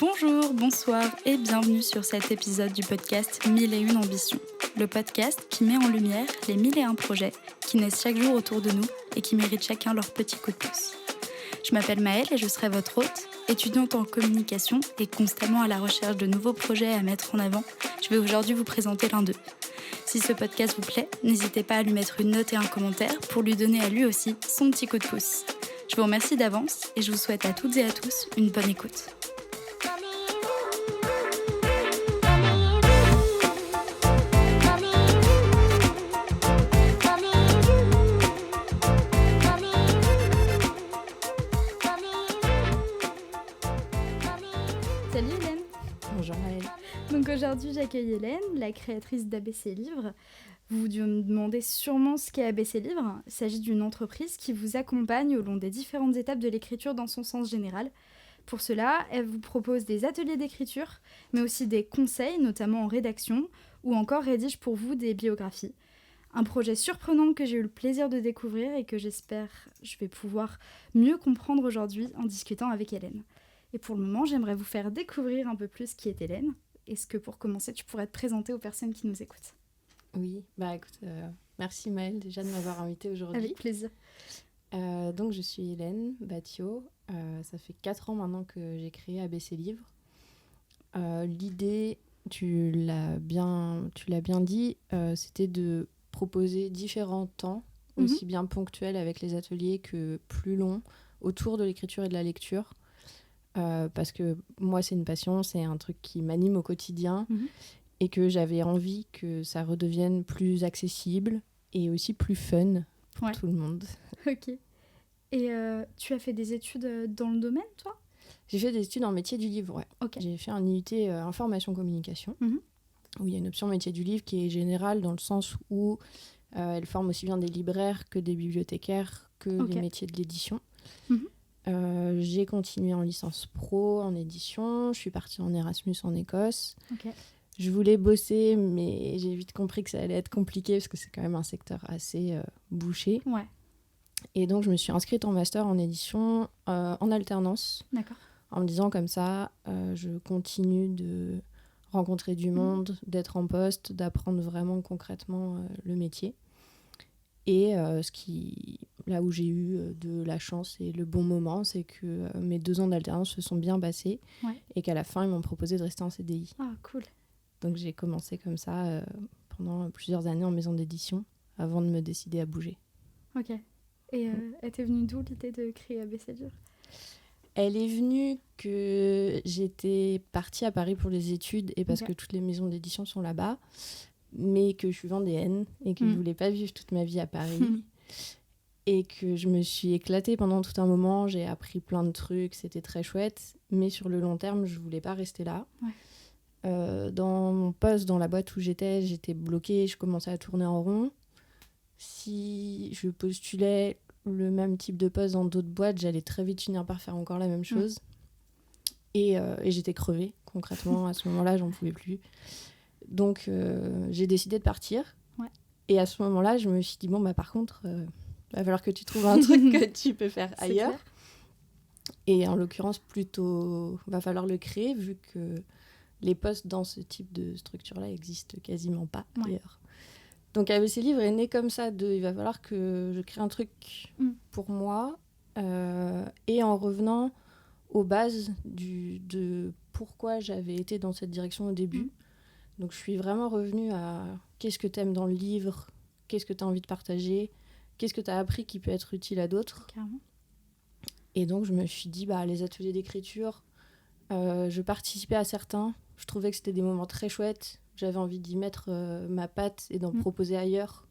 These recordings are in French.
Bonjour, bonsoir et bienvenue sur cet épisode du podcast 1001 ambitions. Le podcast qui met en lumière les 1001 projets qui naissent chaque jour autour de nous et qui méritent chacun leur petit coup de pouce. Je m'appelle Maëlle et je serai votre hôte, étudiante en communication et constamment à la recherche de nouveaux projets à mettre en avant. Je vais aujourd'hui vous présenter l'un d'eux. Si ce podcast vous plaît, n'hésitez pas à lui mettre une note et un commentaire pour lui donner à lui aussi son petit coup de pouce. Je vous remercie d'avance et je vous souhaite à toutes et à tous une bonne écoute. Salut Hélène. Bonjour Maëlle. Donc aujourd'hui j'accueille Hélène, la créatrice d'ABC Livre. Vous me demandez sûrement ce qu'est ABC Livre. Il s'agit d'une entreprise qui vous accompagne au long des différentes étapes de l'écriture dans son sens général. Pour cela, elle vous propose des ateliers d'écriture, mais aussi des conseils, notamment en rédaction, ou encore rédige pour vous des biographies. Un projet surprenant que j'ai eu le plaisir de découvrir et que j'espère je vais pouvoir mieux comprendre aujourd'hui en discutant avec Hélène. Et pour le moment, j'aimerais vous faire découvrir un peu plus qui est Hélène. Est-ce que pour commencer, tu pourrais te présenter aux personnes qui nous écoutent ? Oui, écoute, merci Maëlle déjà de m'avoir invitée aujourd'hui. Avec plaisir. Donc je suis Hélène Batio, ça fait 4 ans maintenant que j'ai créé ABC Livre. L'idée, tu l'as bien dit, c'était de proposer différents temps, aussi bien ponctuels avec les ateliers que plus longs, autour de l'écriture et de la lecture. Parce que moi, c'est une passion, c'est un truc qui m'anime au quotidien. Et que j'avais envie que ça redevienne plus accessible et aussi plus fun pour tout le monde. Ok. Et tu as fait des études dans le domaine, toi ? J'ai fait des études en métier du livre, ouais. Okay. J'ai fait un IUT information communication, où il y a une option métier du livre qui est générale dans le sens où elle forme aussi bien des libraires que des bibliothécaires que les métiers de l'édition. J'ai continué en licence pro, en édition. Je suis partie en Erasmus en Écosse. Okay. Je voulais bosser, mais j'ai vite compris que ça allait être compliqué parce que c'est quand même un secteur assez bouché. Ouais. Et donc, je me suis inscrite en master en édition en alternance. D'accord. En me disant comme ça, je continue de rencontrer du monde, d'être en poste, d'apprendre vraiment concrètement le métier. Et là où j'ai eu de la chance et le bon moment, c'est que mes 2 ans d'alternance se sont bien passés et qu'à la fin, ils m'ont proposé de rester en CDI. Ah, cool. Donc j'ai commencé comme ça pendant plusieurs années en maison d'édition avant de me décider à bouger. Ok. Et elle t'est venue d'où l'idée de créer ABC Livre ? Elle est venue que j'étais partie à Paris pour les études et parce que toutes les maisons d'édition sont là-bas, mais que je suis vendéenne et que je ne voulais pas vivre toute ma vie à Paris. Et que je me suis éclatée pendant tout un moment, j'ai appris plein de trucs, c'était très chouette, mais sur le long terme, je ne voulais pas rester là. Ouais. Dans mon poste, dans la boîte où j'étais bloquée, je commençais à tourner en rond. Si je postulais le même type de poste dans d'autres boîtes, j'allais très vite finir par faire encore la même chose. Et j'étais crevée, concrètement. À ce moment-là, j'en pouvais plus. Donc, j'ai décidé de partir. Ouais. Et à ce moment-là, je me suis dit, par contre, va falloir que tu trouves un truc que tu peux faire ailleurs. Clair. Et en l'occurrence, plutôt, va falloir le créer, vu que les postes dans ce type de structure-là n'existent quasiment pas, d'ailleurs. Donc ABC Livre est né comme ça, il va falloir que je crée un truc pour moi, et en revenant aux bases de pourquoi j'avais été dans cette direction au début. Donc je suis vraiment revenue à qu'est-ce que tu aimes dans le livre, qu'est-ce que tu as envie de partager, qu'est-ce que tu as appris qui peut être utile à d'autres. Carrément. Et donc je me suis dit, les ateliers d'écriture, je participais à certains. Je trouvais que c'était des moments très chouettes. J'avais envie d'y mettre ma patte et d'en proposer ailleurs.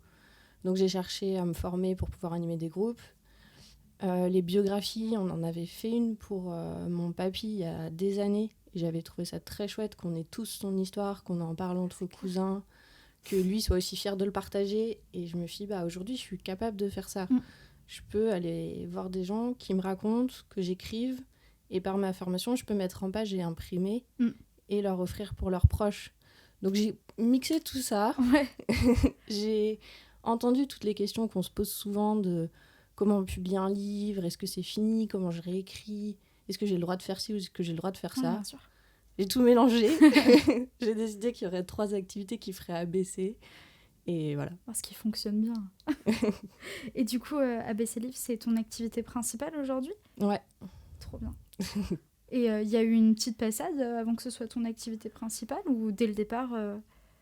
Donc j'ai cherché à me former pour pouvoir animer des groupes. Les biographies, on en avait fait une pour mon papy il y a des années. Et j'avais trouvé ça très chouette qu'on ait tous son histoire, qu'on en parle entre cousins, que lui soit aussi fier de le partager. Et je me suis dit, aujourd'hui, je suis capable de faire ça. Je peux aller voir des gens qui me racontent, que j'écrive. Et par ma formation, je peux mettre en page et imprimer et leur offrir pour leurs proches. Donc j'ai mixé tout ça. Ouais. J'ai entendu toutes les questions qu'on se pose souvent de comment on publie un livre, est-ce que c'est fini, comment je réécris, est-ce que j'ai le droit de faire ci ou est-ce que j'ai le droit de faire Ouais, ça. bien sûr. J'ai tout mélangé. J'ai décidé qu'il y aurait 3 activités qui feraient ABC. Et voilà. Parce qu'il fonctionne bien. Et du coup, ABC Livre, c'est ton activité principale aujourd'hui ? Ouais. Trop bien. Et il y a eu une petite passade avant que ce soit ton activité principale ou dès le départ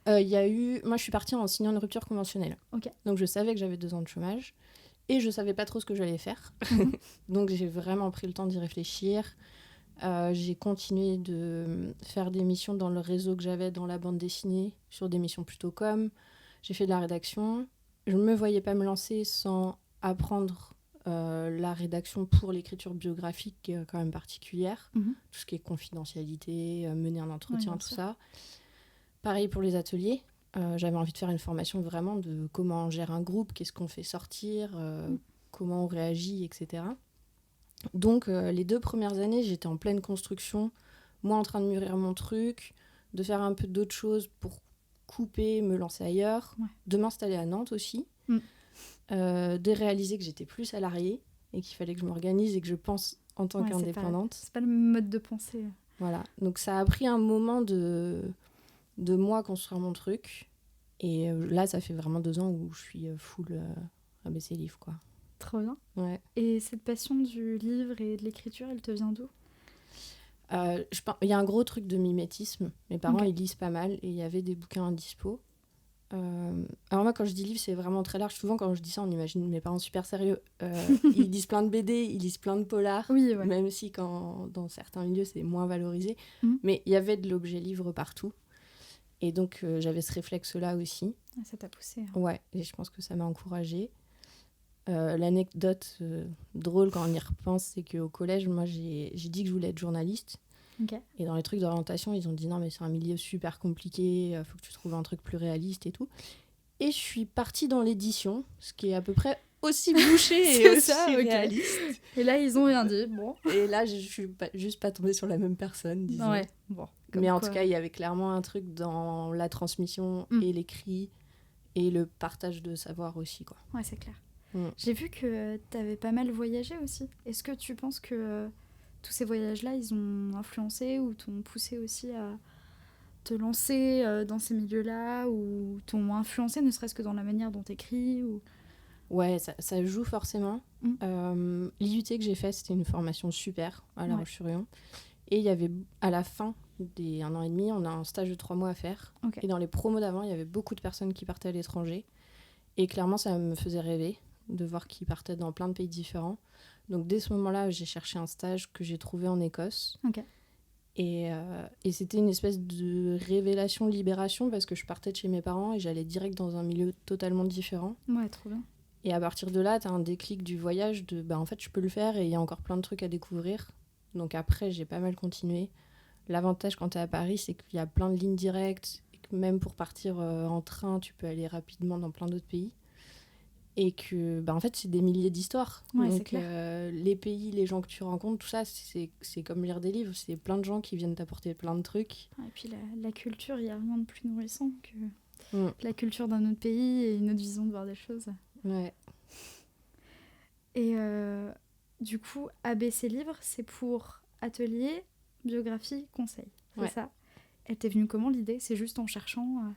Il y a eu... Moi, je suis partie en signant une rupture conventionnelle. Ok. Donc, je savais que j'avais 2 ans de chômage. Et je savais pas trop ce que j'allais faire. Donc, j'ai vraiment pris le temps d'y réfléchir. J'ai continué de faire des missions dans le réseau que j'avais dans la bande dessinée, sur des missions plutôt com. J'ai fait de la rédaction. Je ne me voyais pas me lancer sans apprendre la rédaction pour l'écriture biographique qui est quand même particulière. Mhm. Tout ce qui est confidentialité, mener un entretien, Ouais, tout ça. Pareil pour les ateliers. J'avais envie de faire une formation vraiment de comment on gère un groupe, qu'est-ce qu'on fait sortir, comment on réagit, etc. Donc les 2 premières années, j'étais en pleine construction, moi en train de mûrir mon truc, de faire un peu d'autres choses pour couper, me lancer ailleurs, de m'installer à Nantes aussi, de réaliser que j'étais plus salariée et qu'il fallait que je m'organise et que je pense en tant qu'indépendante. C'est pas le même mode de pensée. Voilà, donc ça a pris un moment de moi construire mon truc. Et là, ça fait vraiment 2 ans où je suis full ABC Livre, quoi. Trop bien. Ouais. Et cette passion du livre et de l'écriture, elle te vient d'où ? Il y a un gros truc de mimétisme. Mes parents, ils lisent pas mal et il y avait des bouquins à dispo. Alors moi, quand je dis livre, c'est vraiment très large. Souvent, quand je dis ça, on imagine mes parents super sérieux. Ils lisent plein de BD, ils lisent plein de polars, oui, ouais. même si dans certains milieux, c'est moins valorisé. Mais il y avait de l'objet livre partout. Et donc, j'avais ce réflexe-là aussi. Ça t'a poussé. Ouais, et je pense que ça m'a encouragée. L'anecdote drôle quand on y repense, c'est qu'au collège, moi, j'ai dit que je voulais être journaliste. Okay. Et dans les trucs d'orientation, ils ont dit non, mais c'est un milieu super compliqué, faut que tu trouves un truc plus réaliste et tout. Et je suis partie dans l'édition, ce qui est à peu près aussi bouché et aussi réaliste. Et là, ils ont rien dit. Bon. Et là, je suis juste pas tombée sur la même personne, disons. Ouais, bon. Mais en tout cas, il y avait clairement un truc dans la transmission et l'écrit et le partage de savoir aussi, quoi. Ouais, c'est clair. J'ai vu que t'avais pas mal voyagé aussi. Est-ce que tu penses que tous ces voyages-là, ils ont influencé ou t'ont poussé aussi à te lancer dans ces milieux-là ou t'ont influencé ne serait-ce que dans la manière dont t'écris ou... Ouais, ça joue forcément. L'IUT que j'ai fait, c'était une formation super à La Roche-sur-Yon. Et il y avait, à la fin des 1 an et demi, on a un stage de 3 mois à faire. Okay. Et dans les promos d'avant, il y avait beaucoup de personnes qui partaient à l'étranger. Et clairement, ça me faisait rêver de voir qu'ils partaient dans plein de pays différents. Donc dès ce moment-là, j'ai cherché un stage que j'ai trouvé en Écosse. Okay. Et c'était une espèce de révélation, libération, parce que je partais de chez mes parents et j'allais direct dans un milieu totalement différent. Ouais, trop bien. Et à partir de là, t'as un déclic du voyage de en fait, je peux le faire et il y a encore plein de trucs à découvrir. Donc après, j'ai pas mal continué. L'avantage quand t'es à Paris, c'est qu'il y a plein de lignes directes. Et que même pour partir en train, tu peux aller rapidement dans plein d'autres pays. Et que, en fait, c'est des milliers d'histoires. Ouais, donc les pays, les gens que tu rencontres, tout ça, c'est comme lire des livres. C'est plein de gens qui viennent t'apporter plein de trucs. Et puis la culture, il n'y a rien de plus nourrissant que la culture d'un autre pays et une autre vision de voir des choses. Ouais. Et du coup, ABC Livre, c'est pour atelier, biographie, conseil. C'est ça. Elle t'est venue comment l'idée ? C'est juste en cherchant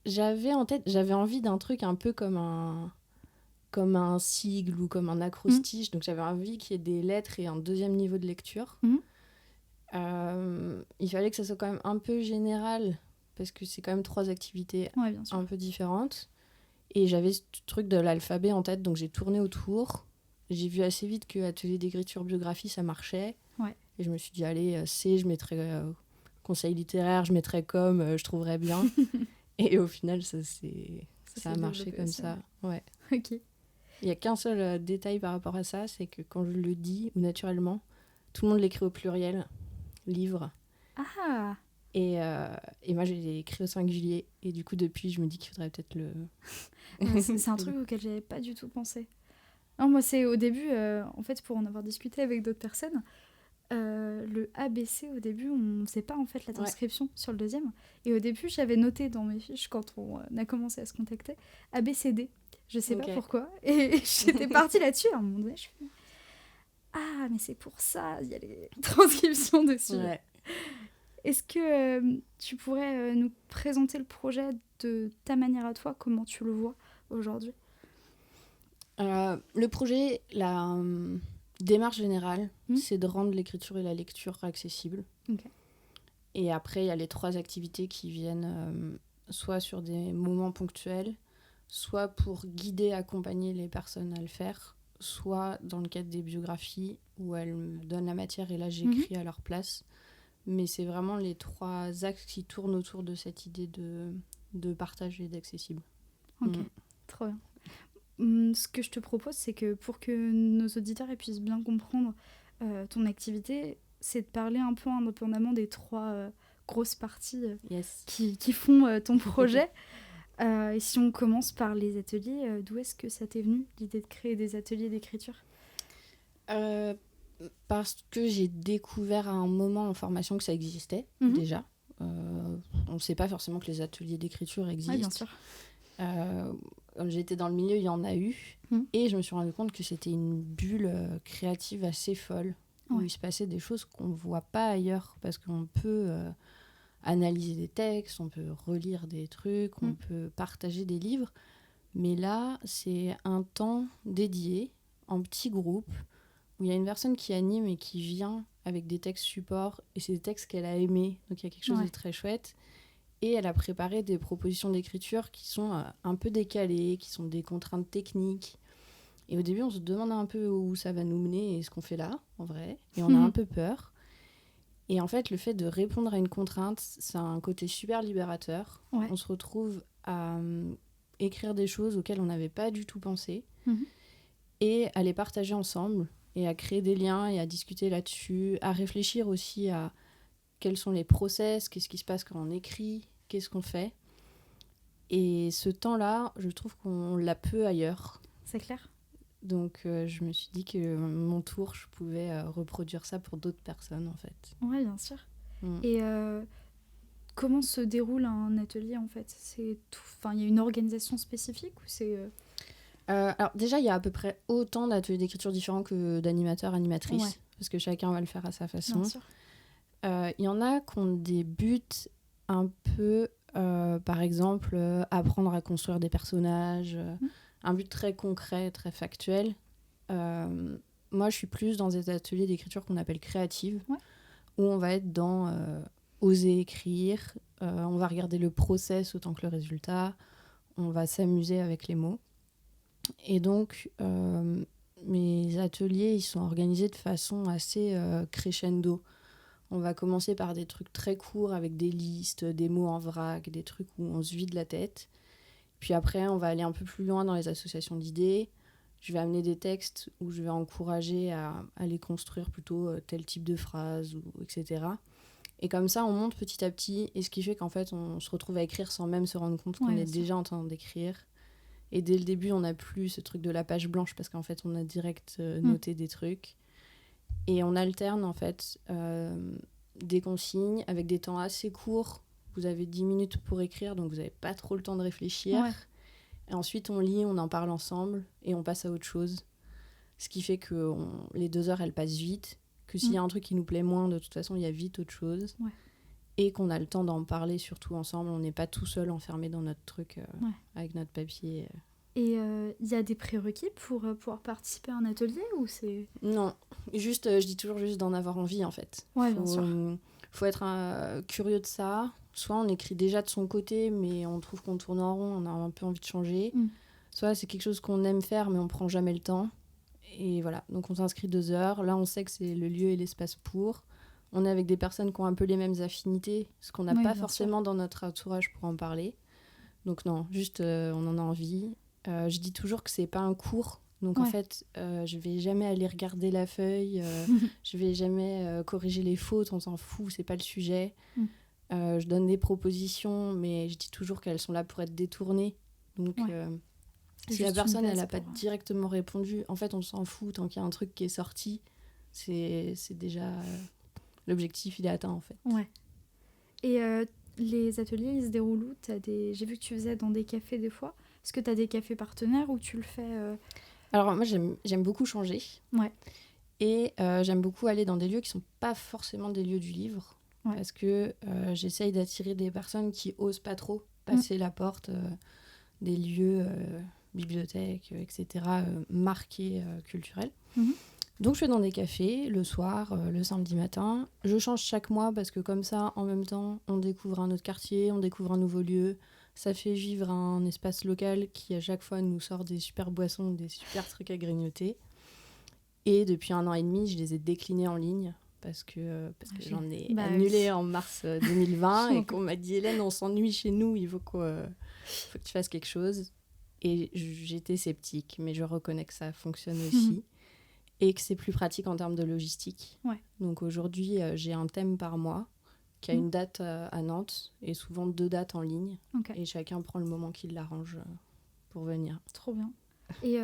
J'avais envie d'un truc un peu comme un sigle ou comme un acrostiche. Donc j'avais envie qu'il y ait des lettres et un deuxième niveau de lecture. Il fallait que ça soit quand même un peu général parce que c'est quand même 3 activités un peu différentes. Et j'avais ce truc de l'alphabet en tête, donc j'ai tourné autour. J'ai vu assez vite que atelier d'écriture biographie, ça marchait. Ouais. Et je me suis dit, allez, je mettrais conseil littéraire, je mettrais comme, je trouverais bien. Et au final, ça a marché comme ça. Ouais. Ok. Il n'y a qu'un seul détail par rapport à ça, c'est que quand je le dis, ou naturellement, tout le monde l'écrit au pluriel, livre. Ah. Et moi, j'ai écrit au singulier. Et du coup, depuis, je me dis qu'il faudrait peut-être le... c'est un truc auquel j'avais pas du tout pensé. Non, moi, c'est au début, en fait, pour en avoir discuté avec d'autres personnes, Le ABC, au début, on ne faisait pas en fait la transcription sur le deuxième. Et au début, j'avais noté dans mes fiches, quand on a commencé à se contacter, ABCD. Je sais pas pourquoi. Et j'étais partie là-dessus. À un moment donné, je fais ah, mais c'est pour ça, il y a les transcriptions dessus. Ouais. Est-ce que tu pourrais nous présenter le projet de ta manière à toi, comment tu le vois aujourd'hui ? Le projet, la démarche générale, c'est de rendre l'écriture et la lecture accessibles. Okay. Et après, il y a les 3 activités qui viennent soit sur des moments ponctuels, soit pour guider, accompagner les personnes à le faire, soit dans le cadre des biographies où elles me donnent la matière et là j'écris à leur place. Mais c'est vraiment les 3 axes qui tournent autour de cette idée de partage et d'accessible. Ok, trop bien. Ce que je te propose, c'est que pour que nos auditeurs puissent bien comprendre ton activité, c'est de parler un peu indépendamment des 3 grosses parties qui font ton projet. Et si on commence par les ateliers, d'où est-ce que ça t'est venu, l'idée de créer des ateliers d'écriture ? Parce que j'ai découvert à un moment en formation que ça existait déjà. On ne sait pas forcément que les ateliers d'écriture existent. Oui, bien sûr. Quand j'étais dans le milieu, il y en a eu. Et je me suis rendu compte que c'était une bulle créative assez folle, où il se passait des choses qu'on ne voit pas ailleurs, parce qu'on peut analyser des textes, on peut relire des trucs, on peut partager des livres. Mais là, c'est un temps dédié, en petits groupes, où il y a une personne qui anime et qui vient avec des textes supports, et c'est des textes qu'elle a aimés, donc il y a quelque chose de très chouette. Et elle a préparé des propositions d'écriture qui sont un peu décalées, qui sont des contraintes techniques. Et au début, on se demande un peu où ça va nous mener et ce qu'on fait là, en vrai. Et on a un peu peur. Et en fait, le fait de répondre à une contrainte, c'est un côté super libérateur. Ouais. On se retrouve à écrire des choses auxquelles on n'avait pas du tout pensé et à les partager ensemble et à créer des liens et à discuter là-dessus, à réfléchir aussi à quels sont les process, qu'est-ce qui se passe quand on écrit, qu'est-ce qu'on fait. Et ce temps-là, je trouve qu'on l'a peu ailleurs. C'est clair. Donc je me suis dit que mon tour, je pouvais reproduire ça pour d'autres personnes en fait. Oui, bien sûr. Et comment se déroule un atelier en fait ? Il y a une organisation spécifique ou c'est... Alors déjà, il y a à peu près autant d'ateliers d'écriture différents que d'animateurs, animatrices, parce que chacun va le faire à sa façon. Bien sûr. Il y en a qui ont des buts un peu, par exemple, apprendre à construire des personnages, un but très concret, très factuel. Moi, je suis plus dans des ateliers d'écriture qu'on appelle créatives, où on va être dans oser écrire, on va regarder le process autant que le résultat, on va s'amuser avec les mots. Et donc, mes ateliers, ils sont organisés de façon assez crescendo. On va commencer par des trucs très courts avec des listes, des mots en vrac, des trucs où on se vide la tête. Puis après, on va aller un peu plus loin dans les associations d'idées. Je vais amener des textes où je vais encourager à les construire plutôt tel type de phrase, etc. Et comme ça, on monte petit à petit. Et ce qui fait qu'en fait, on se retrouve à écrire sans même se rendre compte qu'on est déjà en train d'écrire. Et dès le début, on n'a plus ce truc de la page blanche parce qu'en fait, on a direct noté des trucs. Et on alterne, en fait, des consignes avec des temps assez courts. Vous avez 10 minutes pour écrire, donc vous n'avez pas trop le temps de réfléchir. Ouais. Et ensuite, on lit, on en parle ensemble et on passe à autre chose. Ce qui fait que les 2 heures, elles passent vite. Que s'il y a un truc qui nous plaît moins, de toute façon, il y a vite autre chose. Ouais. Et qu'on a le temps d'en parler surtout ensemble. On n'est pas tout seul enfermé dans notre truc avec notre papier. Et il y a des prérequis pour pouvoir participer à un atelier ou c'est... Non, juste, je dis toujours juste d'en avoir envie en fait. Ouais, bien sûr. Faut être curieux de ça. Soit on écrit déjà de son côté, mais on trouve qu'on tourne en rond, on a un peu envie de changer. Soit c'est quelque chose qu'on aime faire, mais on prend jamais le temps. Et voilà, donc on s'inscrit 2 heures. Là, on sait que c'est le lieu et l'espace pour. On est avec des personnes qui ont un peu les mêmes affinités, ce qu'on n'a pas forcément dans notre entourage pour en parler. Donc non, juste on en a envie. Je dis toujours que c'est pas un cours. Donc en fait, je vais jamais aller regarder la feuille, je vais jamais corriger les fautes, on s'en fout, c'est pas le sujet. Je donne des propositions, mais je dis toujours qu'elles sont là pour être détournées. Donc si la personne elle a pas directement répondu, en fait on s'en fout tant qu'il y a un truc qui est sorti. c'est déjà... l'objectif, il est atteint, en fait. Ouais. Et les ateliers, ils se déroulent où? J'ai vu que tu faisais dans des cafés des fois. Est-ce que tu as des cafés partenaires ou tu le fais Alors, moi, j'aime beaucoup changer. Ouais. Et j'aime beaucoup aller dans des lieux qui sont pas forcément des lieux du livre. Ouais. Parce que j'essaye d'attirer des personnes qui osent pas trop passer la porte des lieux, bibliothèques, etc., marqués culturels. Donc je vais dans des cafés le soir, le samedi matin. Je change chaque mois parce que comme ça, en même temps, on découvre un autre quartier, on découvre un nouveau lieu. Ça fait vivre un espace local qui à chaque fois nous sort des super boissons, des super trucs à grignoter. Et depuis 1 an et demi, je les ai déclinés en ligne parce que j'en ai annulé en mars 2020 et qu'on m'a dit « Hélène, on s'ennuie chez nous, il faut que tu fasses quelque chose ». Et j'étais sceptique, mais je reconnais que ça fonctionne aussi. Et que c'est plus pratique en termes de logistique. Ouais. Donc aujourd'hui, j'ai un thème par mois qui a une date à Nantes et souvent 2 dates en ligne. Okay. Et chacun prend le moment qui l'arrange pour venir. Trop bien. Et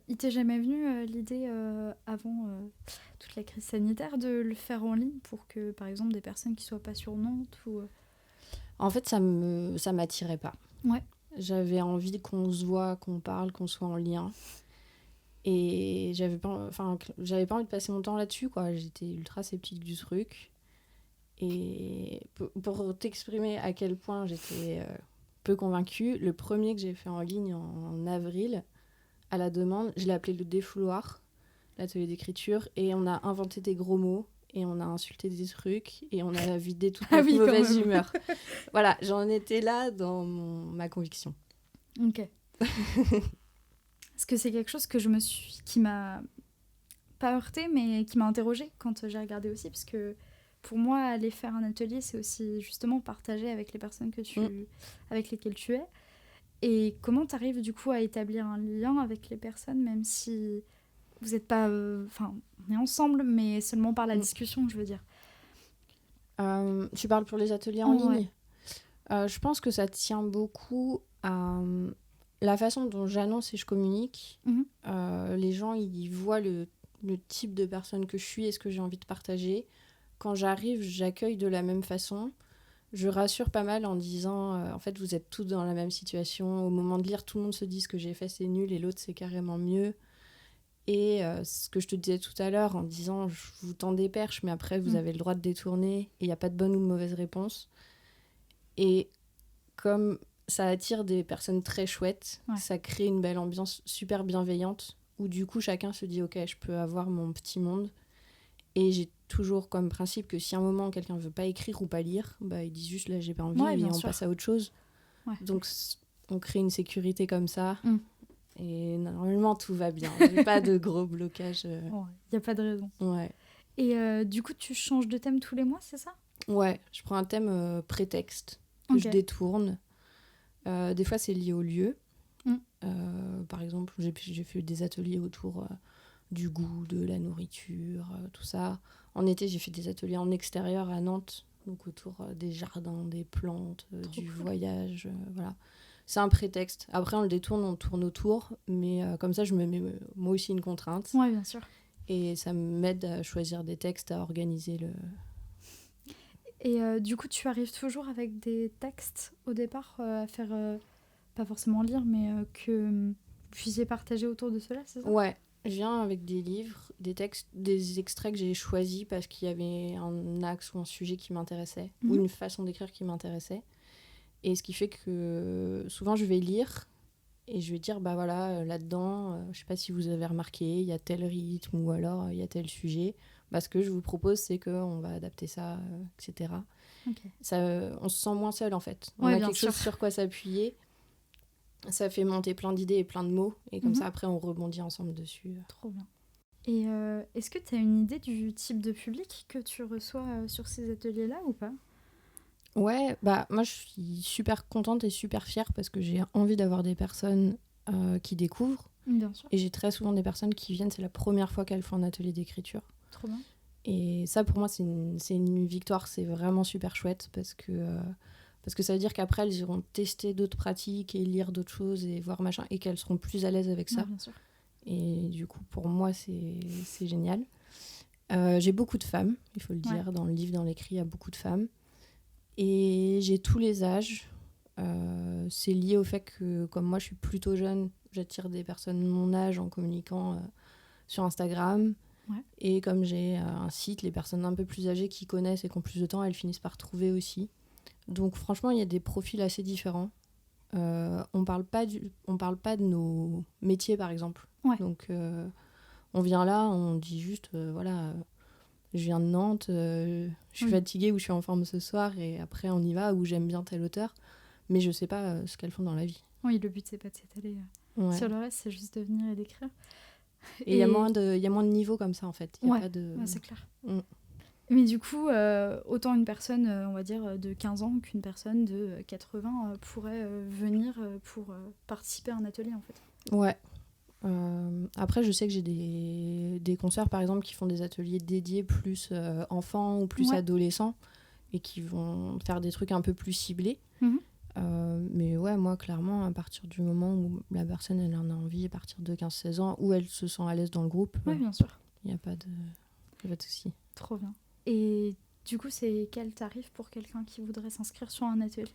il t'est jamais venu l'idée, avant toute la crise sanitaire, de le faire en ligne pour que, par exemple, des personnes qui ne soient pas sur Nantes ou... En fait, ça m'attirait pas. Ouais. J'avais envie qu'on se voit, qu'on parle, qu'on soit en lien. Et j'avais pas envie de passer mon temps là-dessus, quoi. J'étais ultra sceptique du truc. Et pour t'exprimer à quel point j'étais peu convaincue, le premier que j'ai fait en ligne en avril, à la demande, je l'ai appelé le défouloir, l'atelier d'écriture, et on a inventé des gros mots, et on a insulté des trucs, et on a vidé toute notre mauvaise humeur. Voilà, j'en étais là dans ma conviction. Ok. Parce que c'est quelque chose que qui m'a pas heurtée, mais qui m'a interrogée quand j'ai regardé aussi, parce que pour moi, aller faire un atelier, c'est aussi justement partager avec les personnes avec lesquelles tu es. Et comment tu arrives du coup à établir un lien avec les personnes, même si vous n'êtes pas... Enfin, on est ensemble, mais seulement par la discussion, je veux dire. Tu parles pour les ateliers en ligne. Je pense que ça tient beaucoup à la façon dont j'annonce et je communique. Les gens, ils voient le type de personne que je suis et ce que j'ai envie de partager. Quand j'arrive, j'accueille de la même façon. Je rassure pas mal en disant en fait, vous êtes tous dans la même situation. Au moment de lire, tout le monde se dit ce que j'ai fait, c'est nul, et l'autre, c'est carrément mieux. Et ce que je te disais tout à l'heure en disant je vous tends des perches, mais après, vous avez le droit de détourner. Et il n'y a pas de bonne ou de mauvaise réponse. Et comme ça attire des personnes très chouettes, ça crée une belle ambiance super bienveillante où du coup, chacun se dit ok, je peux avoir mon petit monde. Et j'ai toujours comme principe que si à un moment quelqu'un veut pas écrire ou pas lire, bah il dit juste là j'ai pas envie et on passe à autre chose. Donc on crée une sécurité comme ça et normalement tout va bien. Il n'y a pas de gros blocage. Il n'y a pas de raison. Ouais. Et du coup tu changes de thème tous les mois, c'est ça? Ouais, je prends un thème prétexte que je détourne. Des fois c'est lié au lieu. Par exemple j'ai fait des ateliers autour du goût, de la nourriture, tout ça. En été, j'ai fait des ateliers en extérieur à Nantes, donc autour des jardins, des plantes, du voyage, voilà. C'est un prétexte. Après, on le détourne, on tourne autour, mais comme ça, je me mets moi aussi une contrainte. Ouais, bien sûr. Et ça m'aide à choisir des textes, à organiser le... Et du coup, tu arrives toujours avec des textes au départ à faire, pas forcément lire, mais que vous puissiez partager autour de cela, c'est ça? Ouais. Je viens avec des livres, des textes, des extraits que j'ai choisis parce qu'il y avait un axe ou un sujet qui m'intéressait, ou une façon d'écrire qui m'intéressait. Et ce qui fait que souvent je vais lire et je vais dire, bah voilà, là-dedans, je sais pas si vous avez remarqué, il y a tel rythme ou alors il y a tel sujet. Bah, ce que je vous propose, c'est qu'on va adapter ça, etc. Ça, on se sent moins seul en fait. On a quelque chose sur quoi s'appuyer. Ça fait monter plein d'idées et plein de mots. Et comme ça, après, on rebondit ensemble dessus. Trop bien. Et est-ce que tu as une idée du type de public que tu reçois sur ces ateliers-là ou pas? Ouais, bah moi, je suis super contente et super fière parce que j'ai envie d'avoir des personnes qui découvrent. Bien sûr. Et j'ai très souvent des personnes qui viennent, c'est la première fois qu'elles font un atelier d'écriture. Trop bien. Et ça, pour moi, c'est une victoire. C'est vraiment super chouette parce que ça veut dire qu'après, elles iront tester d'autres pratiques et lire d'autres choses et voir machin, et qu'elles seront plus à l'aise avec ça. Ouais, bien sûr. Et du coup, pour moi, c'est génial. J'ai beaucoup de femmes, il faut le dire. Dans le livre, dans l'écrit, il y a beaucoup de femmes. Et j'ai tous les âges. C'est lié au fait que, comme moi, je suis plutôt jeune, j'attire des personnes de mon âge en communiquant sur Instagram. Ouais. Et comme j'ai un site, les personnes un peu plus âgées qui connaissent et qui ont plus de temps, elles finissent par trouver aussi. Donc franchement, il y a des profils assez différents. On parle pas de nos métiers, par exemple. Ouais. Donc on vient là, on dit juste, voilà, je viens de Nantes, je suis fatiguée ou je suis en forme ce soir, et après on y va, ou j'aime bien tel auteur. Mais je sais pas ce qu'elles font dans la vie. Oui, le but, c'est pas de s'étaler sur le reste, c'est juste de venir et d'écrire. Et il y a moins de niveaux comme ça, en fait. Y a pas de... c'est clair. Mais du coup, autant une personne, on va dire, de 15 ans qu'une personne de 80 pourrait venir pour participer à un atelier, en fait. Ouais. Après, je sais que j'ai des consoeurs, par exemple, qui font des ateliers dédiés plus enfants ou plus adolescents, et qui vont faire des trucs un peu plus ciblés. Mais ouais, moi, clairement, à partir du moment où la personne elle en a envie, à partir de 15-16 ans, où elle se sent à l'aise dans le groupe, bien sûr. Il n'y a pas de souci. Trop bien. Et du coup, c'est quel tarif pour quelqu'un qui voudrait s'inscrire sur un atelier ?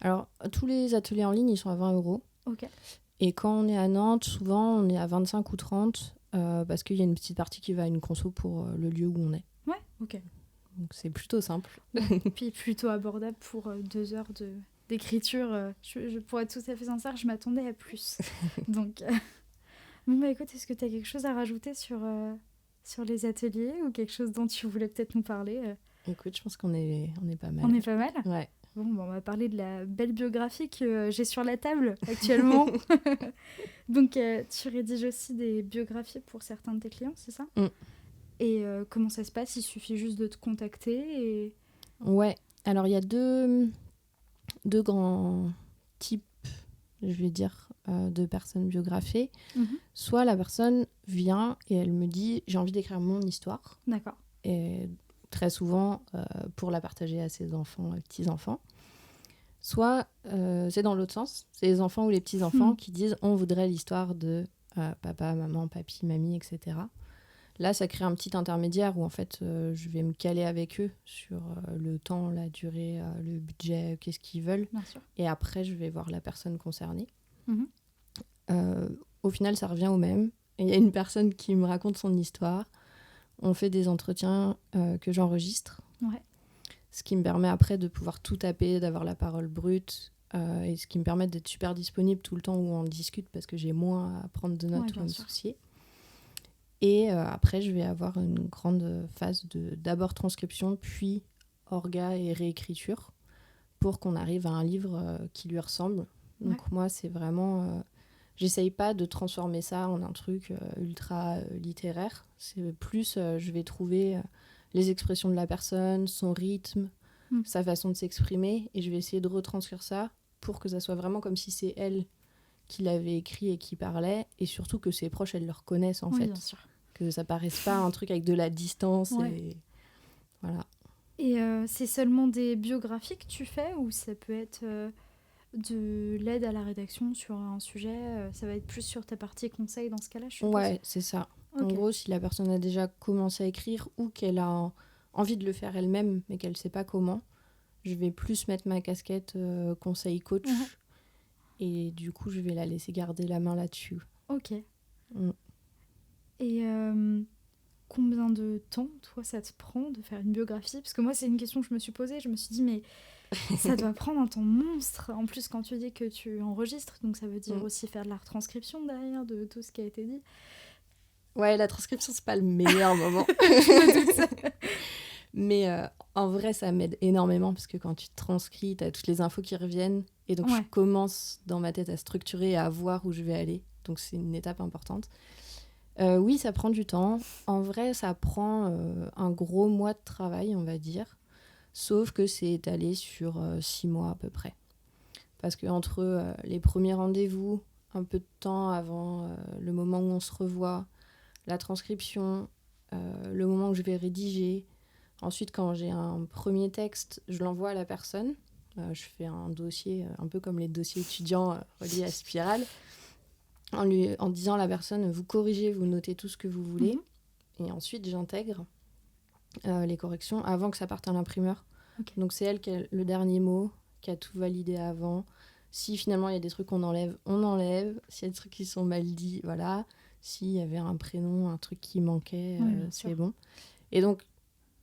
Alors, tous les ateliers en ligne, ils sont à 20 €. Ok. Et quand on est à Nantes, souvent, on est à 25 ou 30, parce qu'il y a une petite partie qui va à une conso pour le lieu où on est. Ouais, ok. Donc, c'est plutôt simple. Puis plutôt abordable pour 2 heures d'écriture. Pour être tout à fait sincère, je m'attendais à plus. Donc, bon, bah écoute, est-ce que tu as quelque chose à rajouter sur les ateliers, ou quelque chose dont tu voulais peut-être nous parler Écoute, je pense qu'on est pas mal. On est pas mal ? Ouais. Bon, on va parler de la belle biographie que j'ai sur la table actuellement. Donc, tu rédiges aussi des biographies pour certains de tes clients, c'est ça ? Et comment ça se passe ? Il suffit juste de te contacter et... Ouais. Alors, il y a deux grands types, je vais dire, de personnes biographiées. Soit la personne vient et elle me dit « j'ai envie d'écrire mon histoire ». D'accord. Et très souvent pour la partager à ses enfants et petits-enfants. Soit c'est dans l'autre sens, c'est les enfants ou les petits-enfants qui disent « on voudrait l'histoire de papa, maman, papy, mamie, etc. » Là, ça crée un petit intermédiaire où en fait, je vais me caler avec eux sur le temps, la durée, le budget, qu'est-ce qu'ils veulent. Bien sûr. Et après, je vais voir la personne concernée. Au final, ça revient au même. Il y a une personne qui me raconte son histoire. On fait des entretiens que j'enregistre. Ouais. Ce qui me permet après de pouvoir tout taper, d'avoir la parole brute. Et ce qui me permet d'être super disponible tout le temps où on discute, parce que j'ai moins à prendre de notes ou à me soucier. Et après, je vais avoir une grande phase d'abord transcription, puis orga et réécriture, pour qu'on arrive à un livre qui lui ressemble. Donc moi, c'est vraiment... j'essaye pas de transformer ça en un truc ultra littéraire. C'est plus, je vais trouver les expressions de la personne, son rythme, sa façon de s'exprimer, et je vais essayer de retranscrire ça pour que ça soit vraiment comme si c'est elle qui l'avait écrit et qui parlait, et surtout que ses proches, elles le reconnaissent en fait. Bien sûr. Que ça paraisse pas un truc avec de la distance. Et voilà. Et c'est seulement des biographies que tu fais, ou ça peut être de l'aide à la rédaction sur un sujet ça va être plus sur ta partie conseil dans ce cas-là, je suppose. Ouais, c'est ça. Okay. En gros, si la personne a déjà commencé à écrire ou qu'elle a envie de le faire elle-même mais qu'elle sait pas comment, je vais plus mettre ma casquette conseil coach et du coup, je vais la laisser garder la main là-dessus. Ok. Et combien de temps, toi, ça te prend de faire une biographie ? Parce que moi, c'est une question que je me suis posée. Je me suis dit, mais ça doit prendre un temps monstre. En plus, quand tu dis que tu enregistres, donc ça veut dire aussi faire de la retranscription derrière de tout ce qui a été dit. Ouais, la transcription, c'est pas le meilleur moment. Je me doute. Mais en vrai, ça m'aide énormément, parce que quand tu te transcris, t'as toutes les infos qui reviennent. Et donc, je commence dans ma tête à structurer et à voir où je vais aller. Donc, c'est une étape importante. Oui, ça prend du temps. En vrai, ça prend un gros mois de travail, on va dire. Sauf que c'est étalé sur 6 mois à peu près. Parce qu'entre les premiers rendez-vous, un peu de temps avant le moment où on se revoit, la transcription, le moment où je vais rédiger, ensuite quand j'ai un premier texte, je l'envoie à la personne. Je fais un dossier, un peu comme les dossiers étudiants reliés à Spirale. En disant à la personne, vous corrigez, vous notez tout ce que vous voulez. Et ensuite, j'intègre les corrections, avant que ça parte à l'imprimeur. Ok. Donc c'est elle qui a le dernier mot, qui a tout validé avant. Si finalement il y a des trucs qu'on enlève, on enlève. S'il y a des trucs qui sont mal dits, voilà. S'il y avait un prénom, un truc qui manquait, Oui, bien c'est sûr. bon. Et donc,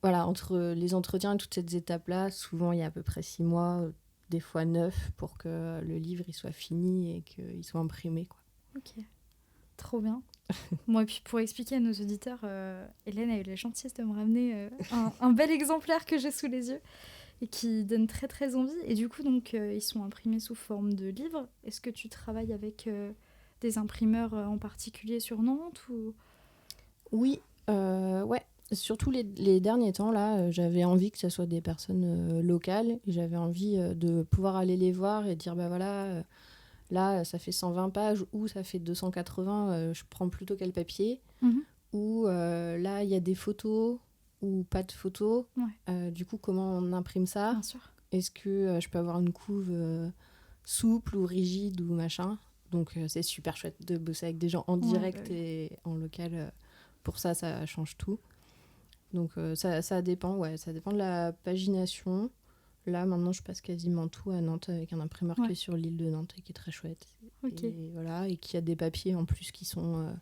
voilà, entre les entretiens et toutes ces étapes-là, souvent il y a à peu près 6 mois, des fois 9, pour que le livre il soit fini et qu'il soit imprimé, quoi. Ok, trop bien. Moi, et puis pour expliquer à nos auditeurs, Hélène a eu la gentillesse de me ramener un bel exemplaire que j'ai sous les yeux et qui donne très très envie. Et du coup, donc, ils sont imprimés sous forme de livres. Est-ce que tu travailles avec des imprimeurs en particulier sur Nantes ou... Oui, ouais. Surtout les derniers temps, là, j'avais envie que ce soit des personnes locales. Et j'avais envie de pouvoir aller les voir et dire, bah voilà, là, ça fait 120 pages ou ça fait 280, je prends plutôt quel papier. Mhm. Ou là, il y a des photos ou pas de photos. Ouais, Du coup, comment on imprime ça? bien sûr. Est-ce que je peux avoir une couve souple ou rigide ou machin? Donc, c'est super chouette de bosser avec des gens en Ouais, direct ouais. et en local. Pour ça, ça change tout. Donc, ça dépend, ouais. Ça dépend de la pagination. Là, maintenant, je passe quasiment tout à Nantes avec un imprimeur qui Ouais. est sur l'île de Nantes et qui est très chouette. Ok. Et voilà, et qui a des papiers en plus qui sont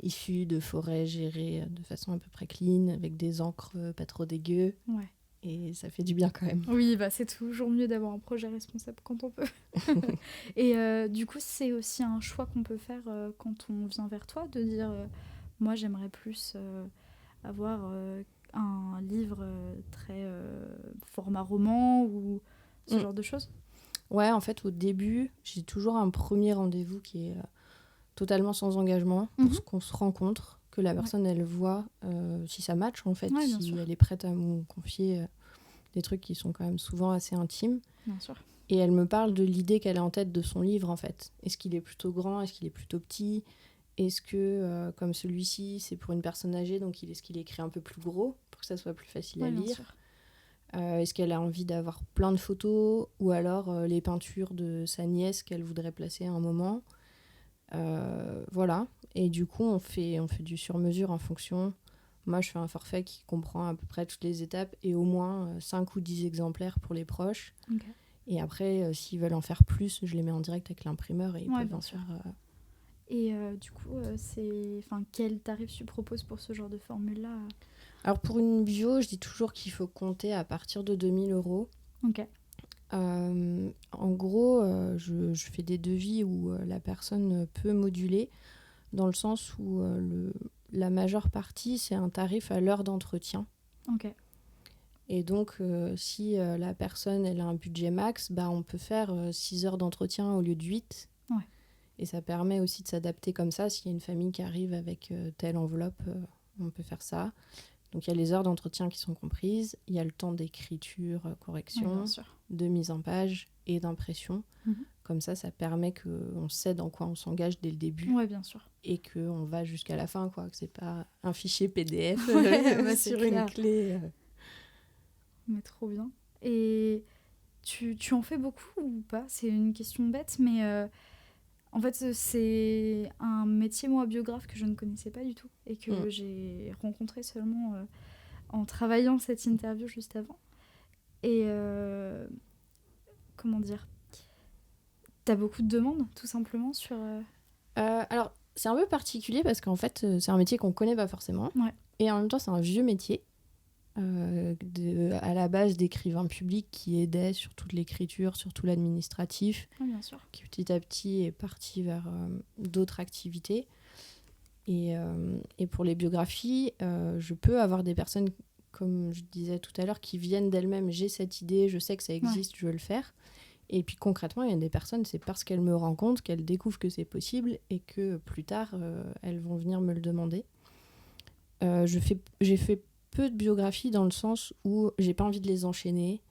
issus de forêts gérées de façon à peu près clean, avec des encres pas trop dégueu. Ouais. Et ça fait du bien quand même. Oui, bah c'est toujours mieux d'avoir un projet responsable quand on peut. Et du coup, c'est aussi un choix qu'on peut faire quand on vient vers toi, de dire moi j'aimerais plus avoir un livre très format roman ou ce Mm. genre de choses. Ouais, en fait, au début, j'ai toujours un premier rendez-vous qui est totalement sans engagement pour Mhm. qu'on se rencontre, que la Ouais. personne, elle voit si ça match, en fait, Ouais, bien si sûr. elle est prête à nous confier des trucs qui sont quand même souvent assez intimes. Bien sûr. Et elle me parle de l'idée qu'elle a en tête de son livre, en fait. Est-ce qu'il est plutôt grand? Est-ce qu'il est plutôt petit? Est-ce que, comme celui-ci, c'est pour une personne âgée, donc est-ce qu'il est écrit un peu plus gros pour que ça soit plus facile à Ouais, bien lire? sûr. Est-ce qu'elle a envie d'avoir plein de photos? Ou alors les peintures de sa nièce qu'elle voudrait placer à un moment? Voilà. Et du coup, on fait du sur-mesure en fonction. Moi, je fais un forfait qui comprend à peu près toutes les étapes et au moins 5 ou 10 exemplaires pour les proches. Ok. Et après, s'ils veulent en faire plus, je les mets en direct avec l'imprimeur et ils Ouais, peuvent bien en sûr. faire. Et du coup, quel tarif tu proposes pour ce genre de formule-là? Alors, pour une bio, je dis toujours qu'il faut compter à partir de 2 000 €. Ok. En gros, je fais des devis où la personne peut moduler, dans le sens où la majeure partie, c'est un tarif à l'heure d'entretien. Ok. Et donc, si la personne elle a un budget max, bah, on peut faire 6 heures d'entretien au lieu de 8. Ouais. Et ça permet aussi de s'adapter comme ça. S'il y a une famille qui arrive avec telle enveloppe, on peut faire ça. Donc, il y a les heures d'entretien qui sont comprises. Il y a le temps d'écriture, Ouais, correction, bien sûr. de mise en page et d'impression. Mhm. Comme ça permet qu'on sait dans quoi on s'engage dès le début Ouais, bien sûr. et qu'on va jusqu'à la fin, quoi. Que c'est pas un fichier PDF Ouais, bah, c'est sur une clair. clé. Mais trop bien. Et tu en fais beaucoup ou pas? C'est une question bête, mais en fait, c'est un métier, moi, biographe, que je ne connaissais pas du tout et que j'ai rencontré seulement en travaillant cette interview juste avant. Et comment dire? T'as beaucoup de demandes, tout simplement, sur... Alors, c'est un peu particulier parce qu'en fait, c'est un métier qu'on connaît pas forcément. Ouais. Et en même temps, c'est un vieux métier. À la base d'écrivains publics qui aidaient sur toute l'écriture, sur tout l'administratif, Ouais, bien sûr. qui petit à petit est parti vers d'autres activités. Et pour les biographies, je peux avoir des personnes, comme je disais tout à l'heure, qui viennent d'elles-mêmes. J'ai cette idée, je sais que ça existe, je veux le faire. Et puis concrètement, il y a des personnes, c'est parce qu'elles me rencontrent qu'elles découvrent que c'est possible et que plus tard, elles vont venir me le demander. J'ai fait peu de biographies dans le sens où j'ai pas envie de les enchaîner,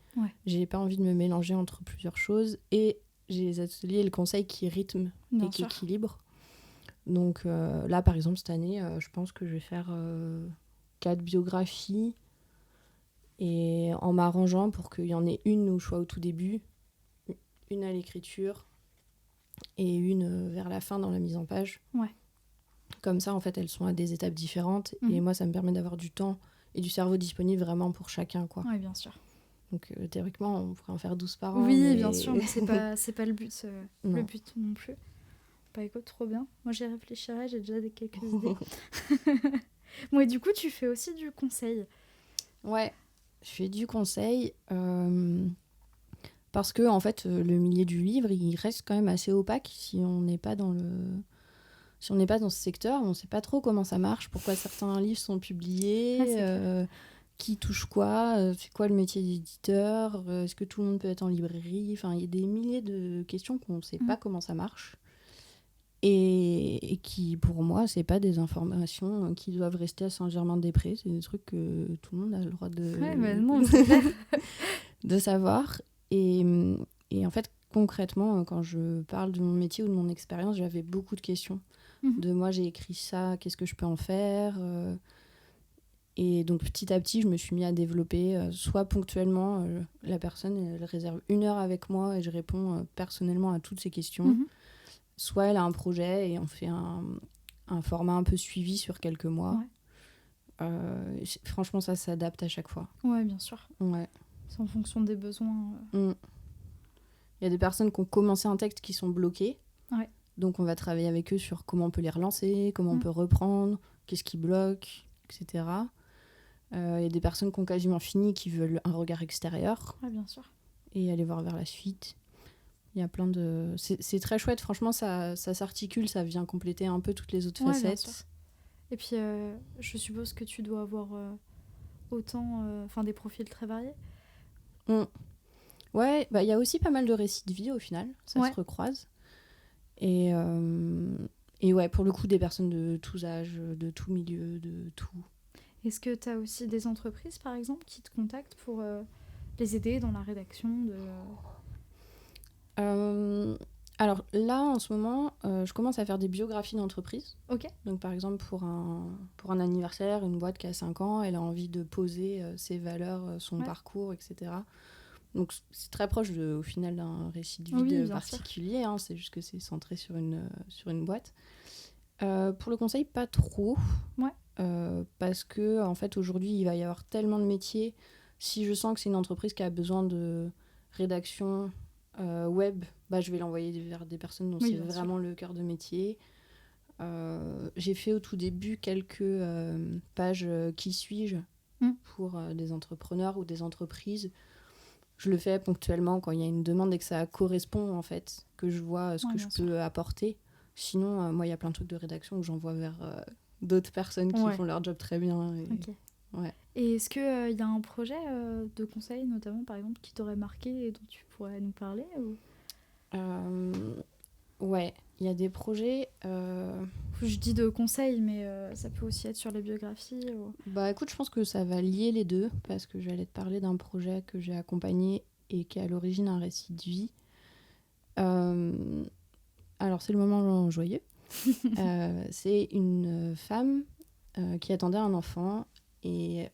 j'ai pas envie de me mélanger entre plusieurs choses et j'ai les ateliers et le conseil qui rythment et qui équilibrent. Donc là, par exemple, cette année, je pense que je vais faire 4 biographies et en m'arrangeant pour qu'il y en ait une où je sois au tout début, une à l'écriture et une vers la fin dans la mise en page. Ouais. Comme ça, en fait, elles sont à des étapes différentes et moi, ça me permet d'avoir du temps et du cerveau disponible vraiment pour chacun, quoi. Oui, bien sûr. Donc théoriquement, on pourrait en faire 12 par an. Oui, mais... bien sûr, mais c'est pas le but, le but non plus. Bah écoute, trop bien. Moi, j'y réfléchirai, j'ai déjà quelques idées. Bon, et du coup, tu fais aussi du conseil. Ouais, je fais du conseil parce que, en fait, le milieu du livre, il reste quand même assez opaque si on n'est pas dans si on n'est pas dans ce secteur. On ne sait pas trop comment ça marche, pourquoi certains livres sont publiés, qui touche quoi, c'est quoi le métier d'éditeur, est-ce que tout le monde peut être en librairie, enfin, il y a des milliers de questions qu'on ne sait pas comment ça marche. Et qui, pour moi, c'est pas des informations qui doivent rester à Saint-Germain-des-Prés. C'est des trucs que tout le monde a le droit de savoir. Et en fait, concrètement, quand je parle de mon métier ou de mon expérience, j'avais beaucoup de questions. De moi, j'ai écrit ça, qu'est-ce que je peux en faire Et donc, petit à petit, je me suis mis à développer. Soit ponctuellement, la personne, elle réserve 1 heure avec moi et je réponds personnellement à toutes ces questions. Soit elle a un projet et on fait un format un peu suivi sur quelques mois. Franchement, ça s'adapte à chaque fois. Ouais, bien sûr. Ouais. C'est en fonction des besoins. Il y a des personnes qui ont commencé un texte qui sont bloquées. Ouais. Donc, on va travailler avec eux sur comment on peut les relancer, comment on peut reprendre, qu'est-ce qui bloque, etc. Il y a des personnes qui ont quasiment fini, qui veulent un regard extérieur. Ouais, bien sûr. Et aller voir vers la suite. Il y a plein de... C'est très chouette, franchement, ça s'articule, ça vient compléter un peu toutes les autres facettes. Et puis, je suppose que tu dois avoir autant... des profils très variés. Ouais, bah, y a aussi pas mal de récits de vie, au final, ça se recroise. Et ouais, pour le coup, des personnes de tous âges, de tout milieu, de tout. Est-ce que tu as aussi des entreprises, par exemple, qui te contactent pour les aider dans la rédaction de... Alors là, en ce moment, je commence à faire des biographies d'entreprise. Ok. Donc par exemple, pour un anniversaire, une boîte qui a 5 ans, elle a envie de poser ses valeurs, son parcours, etc. Donc c'est très proche, au final, d'un récit de vie particulier. Hein, c'est juste que c'est centré sur une boîte. Pour le conseil, pas trop. Parce que, en fait, aujourd'hui, il va y avoir tellement de métiers. Si je sens que c'est une entreprise qui a besoin de rédaction... web, je vais l'envoyer vers des personnes dont c'est vraiment le cœur de métier. J'ai fait au tout début quelques pages qui suis-je pour des entrepreneurs ou des entreprises. Je le fais ponctuellement quand il y a une demande et que ça correspond, en fait, que je vois ce que je peux apporter. Sinon, moi, il y a plein de trucs de rédaction que j'envoie vers d'autres personnes qui font leur job très bien. Et est-ce qu'il y a un projet de conseil, notamment, par exemple, qui t'aurait marqué et dont tu pourrais nous parler Ouais, il y a des projets... Je dis de conseil, mais ça peut aussi être sur les biographies. Bah écoute, je pense que ça va lier les deux, parce que j'allais te parler d'un projet que j'ai accompagné et qui est à l'origine un récit de vie. Alors, c'est le moment joyeux. C'est une femme qui attendait un enfant et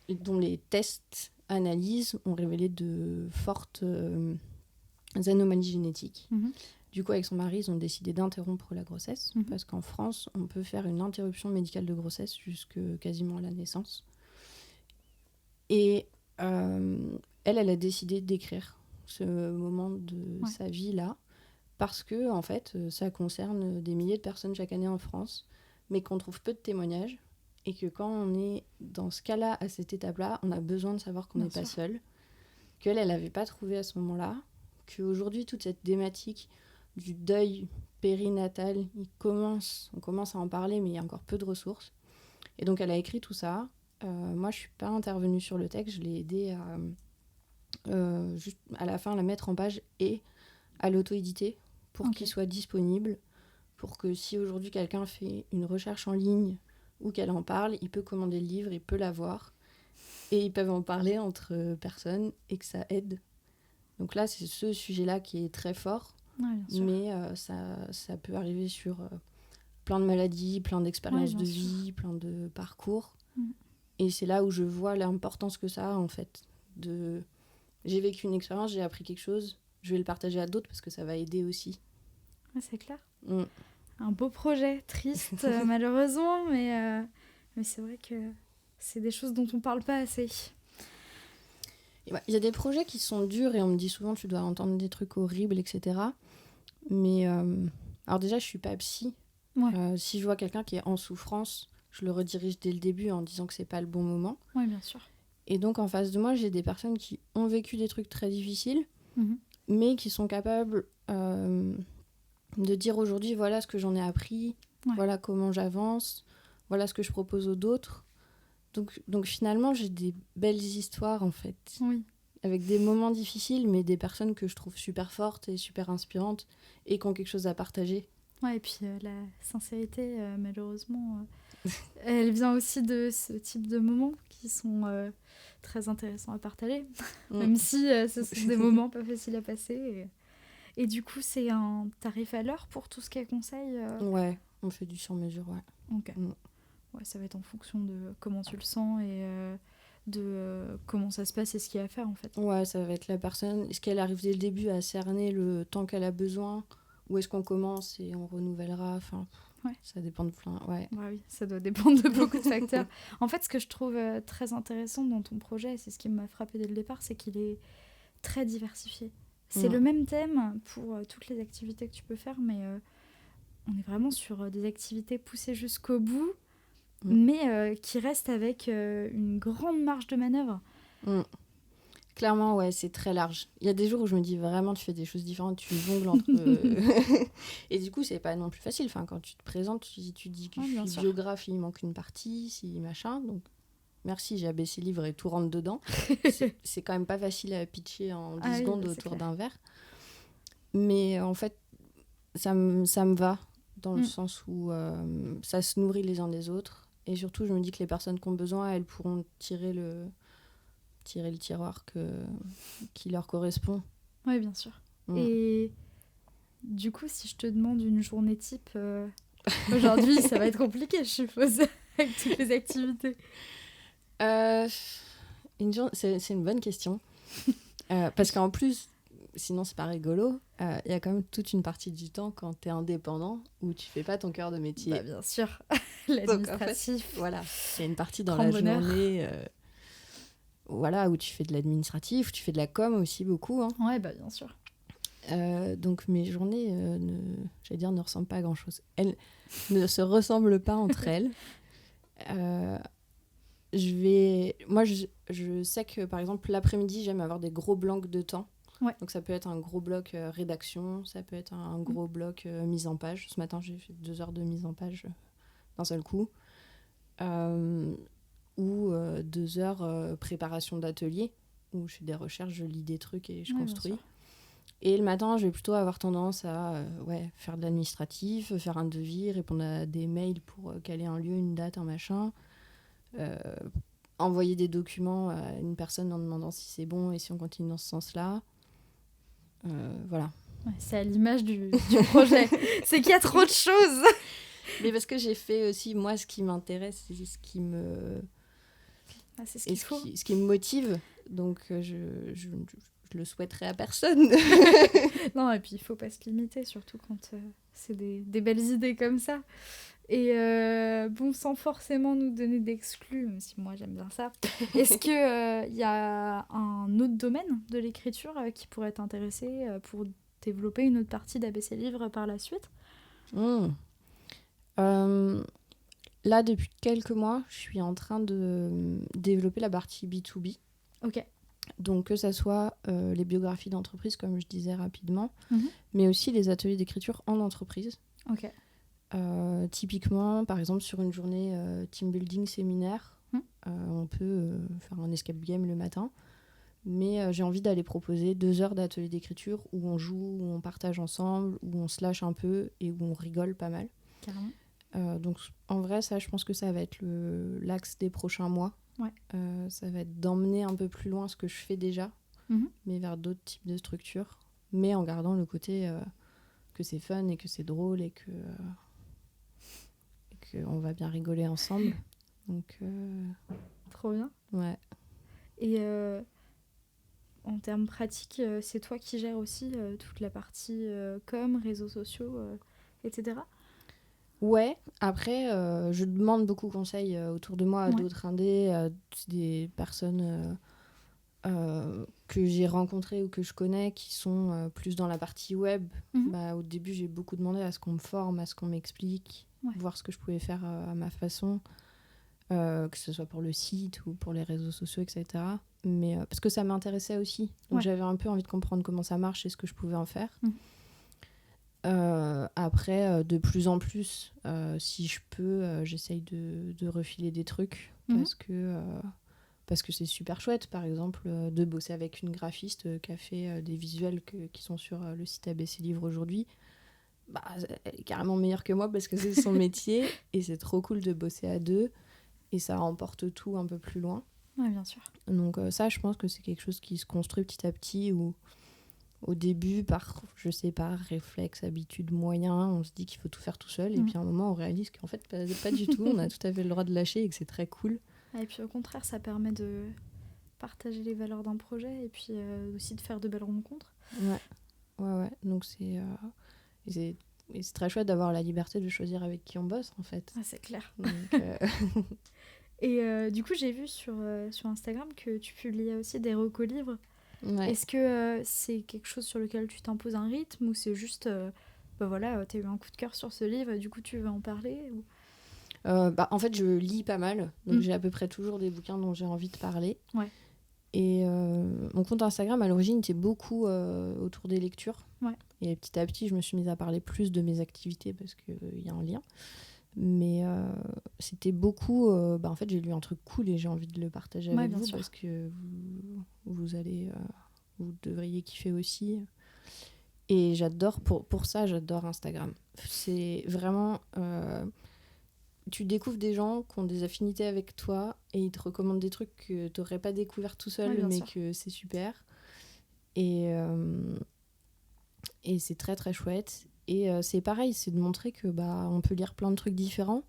dont les tests analyses ont révélé de fortes anomalies génétiques. Du coup, avec son mari, ils ont décidé d'interrompre la grossesse parce qu'en France, on peut faire une interruption médicale de grossesse jusque quasiment à la naissance. Et elle a décidé d'écrire ce moment de sa vie-là parce que, en fait, ça concerne des milliers de personnes chaque année en France, mais qu'on trouve peu de témoignages. Et que quand on est dans ce cas-là, à cette étape-là, on a besoin de savoir qu'on n'est pas seul. Qu'elle n'avait pas trouvé à ce moment-là. Qu'aujourd'hui, toute cette thématique du deuil périnatal, on commence à en parler, mais il y a encore peu de ressources. Et donc, elle a écrit tout ça. Moi, je ne suis pas intervenue sur le texte. Je l'ai aidée à, juste à la fin, la mettre en page et à l'auto-éditer pour qu'il soit disponible. Pour que si aujourd'hui, quelqu'un fait une recherche en ligne ou qu'elle en parle, il peut commander le livre, il peut l'avoir. Et ils peuvent en parler entre personnes et que ça aide. Donc là, c'est ce sujet-là qui est très fort. Mais ça peut arriver sur plein de maladies, plein d'expériences de vie, plein de parcours. Et c'est là où je vois l'importance que ça a, en fait. J'ai vécu une expérience, j'ai appris quelque chose, je vais le partager à d'autres parce que ça va aider aussi. Ouais, c'est clair. Un beau projet, triste malheureusement, mais Mais c'est vrai que c'est des choses dont on parle pas assez. Il y a des projets qui sont durs et on me dit souvent tu dois entendre des trucs horribles, etc. Mais alors déjà, je suis pas psy. Ouais. Si je vois quelqu'un qui est en souffrance, je le redirige dès le début en disant que c'est pas le bon moment. Oui, bien sûr. Et donc en face de moi, j'ai des personnes qui ont vécu des trucs très difficiles, mais qui sont capables de dire aujourd'hui voilà ce que j'en ai appris, voilà comment j'avance, voilà ce que je propose aux autres. Donc finalement, j'ai des belles histoires en fait. Oui. Avec des moments difficiles, mais des personnes que je trouve super fortes et super inspirantes et qui ont quelque chose à partager. Ouais, et puis la sincérité, malheureusement, elle vient aussi de ce type de moments qui sont très intéressants à partager, même si ce sont des moments pas faciles à passer. Et du coup, c'est un tarif à l'heure pour tout ce qui est conseil Ouais, on fait du sur-mesure, ouais. Ok. Ouais, ça va être en fonction de comment tu le sens et de comment ça se passe et ce qu'il y a à faire en fait. Ouais, ça va être la personne. Est-ce qu'elle arrive dès le début à cerner le temps qu'elle a besoin ou est-ce qu'on commence et on renouvellera enfin, ça dépend de plein. Ouais. Bah oui, ça doit dépendre de beaucoup de facteurs. En fait, ce que je trouve très intéressant dans ton projet, et c'est ce qui m'a frappé dès le départ, c'est qu'il est très diversifié. C'est le même thème pour toutes les activités que tu peux faire, mais on est vraiment sur des activités poussées jusqu'au bout, mais qui restent avec une grande marge de manœuvre. Clairement, ouais, c'est très large. Il y a des jours où je me dis vraiment, tu fais des choses différentes, tu jongles entre... Et du coup, c'est pas non plus facile. Enfin, quand tu te présentes, tu dis que je suis biographe, il manque une partie, si machin. Donc, merci, j'ai abaissé le livre et tout rentre dedans. c'est quand même pas facile à pitcher en 10 secondes autour d'un verre. Mais en fait, ça me va, dans le sens où ça se nourrit les uns des autres. Et surtout, je me dis que les personnes qui ont besoin, elles pourront tirer le tiroir qui leur correspond. Oui, bien sûr. Et du coup, si je te demande une journée type, aujourd'hui, ça va être compliqué, je suppose, avec toutes les activités. C'est une bonne question. Parce qu'en plus, sinon c'est pas rigolo, il y a quand même toute une partie du temps quand t'es indépendant où tu fais pas ton cœur de métier. Bah, bien sûr. L'administratif. Donc, en fait, voilà, il y a une partie dans la journée... Voilà, où tu fais de l'administratif, où tu fais de la com aussi beaucoup. Hein. Ouais, bah bien sûr. Donc mes journées, ne ressemblent pas à grand-chose. Elles ne se ressemblent pas entre elles. Moi, je sais que, par exemple, l'après-midi, j'aime avoir des gros blocs de temps. Ouais. Donc ça peut être un gros bloc rédaction, ça peut être un gros bloc mise en page. Ce matin, j'ai fait 2 heures de mise en page d'un seul coup. Ou 2 heures préparation d'atelier où je fais des recherches, je lis des trucs et je construis. Et le matin, je vais plutôt avoir tendance à faire de l'administratif, faire un devis, répondre à des mails pour caler un lieu, une date, un machin, envoyer des documents à une personne en demandant si c'est bon et si on continue dans ce sens-là. Voilà. Ouais, c'est à l'image du projet. C'est qu'il y a trop de choses. Mais parce que j'ai fait aussi, moi, ce qui m'intéresse, c'est ce qui me... c'est ce qu'il faut. Ce qui me motive, donc je le souhaiterais à personne. Non, et puis il faut pas se limiter, surtout quand c'est des belles idées comme ça. Et bon, sans forcément nous donner d'exclus, même si moi j'aime bien ça, est-ce qu'il y a un autre domaine de l'écriture qui pourrait t'intéresser pour développer une autre partie d'ABC Livre par la suite ? Là, depuis quelques mois, je suis en train de développer la partie B2B. Ok. Donc, que ça soit les biographies d'entreprise, comme je disais rapidement, mais aussi les ateliers d'écriture en entreprise. Ok. Typiquement, par exemple, sur une journée team building séminaire, on peut faire un escape game le matin. Mais j'ai envie d'aller proposer 2 heures d'atelier d'écriture où on joue, où on partage ensemble, où on se lâche un peu et où on rigole pas mal. Carrément. Donc en vrai, ça, je pense que ça va être l'axe des prochains mois. Ouais. Ça va être d'emmener un peu plus loin ce que je fais déjà, mais vers d'autres types de structures, mais en gardant le côté que c'est fun et que c'est drôle et qu'on va bien rigoler ensemble. Donc, trop bien. Ouais. Et en termes pratiques, c'est toi qui gères aussi toute la partie com, réseaux sociaux, etc. Ouais, après, je demande beaucoup conseil autour de moi à Ouais. d'autres indés, des personnes que j'ai rencontrées ou que je connais qui sont plus dans la partie web. Mhm. Au début, j'ai beaucoup demandé à ce qu'on me forme, à ce qu'on m'explique, Ouais. voir ce que je pouvais faire à ma façon, que ce soit pour le site ou pour les réseaux sociaux, etc. Mais, parce que ça m'intéressait aussi. Donc Ouais. j'avais un peu envie de comprendre comment ça marche et ce que je pouvais en faire. Mhm. Après, de plus en plus, si je peux, j'essaye de refiler des trucs Mhm. parce que c'est super chouette, par exemple, de bosser avec une graphiste qui a fait des visuels qui sont sur le site ABC Livre aujourd'hui. Elle est carrément meilleure que moi parce que c'est son métier et c'est trop cool de bosser à deux et ça emporte tout un peu plus loin. Ouais, bien sûr. Donc ça, je pense que c'est quelque chose qui se construit petit à petit où au début, je sais pas, réflexe, habitude, moyen, on se dit qu'il faut tout faire tout seul. Et puis à un moment, on réalise qu'en fait, pas du tout. On a tout à fait le droit de lâcher et que c'est très cool. Et puis au contraire, ça permet de partager les valeurs d'un projet et puis aussi de faire de belles rencontres. Ouais. Donc et c'est très chouette d'avoir la liberté de choisir avec qui on bosse, en fait. Ah, c'est clair. Donc, Et du coup, j'ai vu sur Instagram que tu publiais aussi des recos livres. ouais. Est-ce que c'est quelque chose sur lequel tu t'imposes un rythme ou c'est juste, voilà, t'as eu un coup de cœur sur ce livre et du coup tu veux en parler ou... En fait, je lis pas mal. Donc j'ai à peu près toujours des bouquins dont j'ai envie de parler. Ouais. Et mon compte Instagram, à l'origine, était beaucoup autour des lectures. Ouais. Et petit à petit, je me suis mise à parler plus de mes activités parce qu'il y a un lien. Mais c'était beaucoup... en fait, j'ai lu un truc cool et j'ai envie de le partager avec bien vous sûr. parce que vous allez... vous devriez kiffer aussi. Et j'adore... Pour ça, j'adore Instagram. C'est vraiment... tu découvres des gens qui ont des affinités avec toi et ils te recommandent des trucs que tu n'aurais pas découvert tout seul, bien mais sûr. que c'est super. Et c'est très très chouette. Et c'est pareil, c'est de montrer que on peut lire plein de trucs différents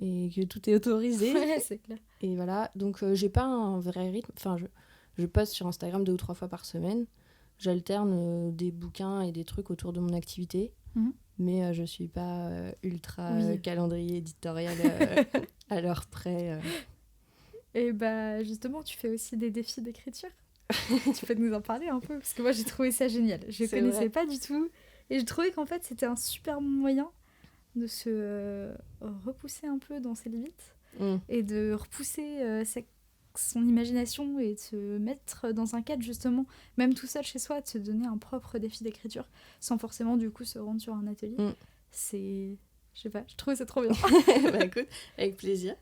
et que tout est autorisé. Ouais, c'est clair. Et voilà, donc j'ai pas un vrai rythme. Enfin, je poste sur Instagram 2 ou 3 fois par semaine. J'alterne des bouquins et des trucs autour de mon activité. Mhm. Mais je suis pas ultra Oui. calendrier éditorial à l'heure près. Et justement, tu fais aussi des défis d'écriture. Tu peux nous en parler un peu parce que moi j'ai trouvé ça génial. Je C'est connaissais vrai. pas du tout et j'ai trouvé qu'en fait c'était un super bon moyen de se repousser un peu dans ses limites et de repousser son imagination et de se mettre dans un cadre justement, même tout seul chez soi, de se donner un propre défi d'écriture sans forcément du coup se rendre sur un atelier. C'est... Je sais pas, je trouve ça trop bien. Écoute, avec plaisir.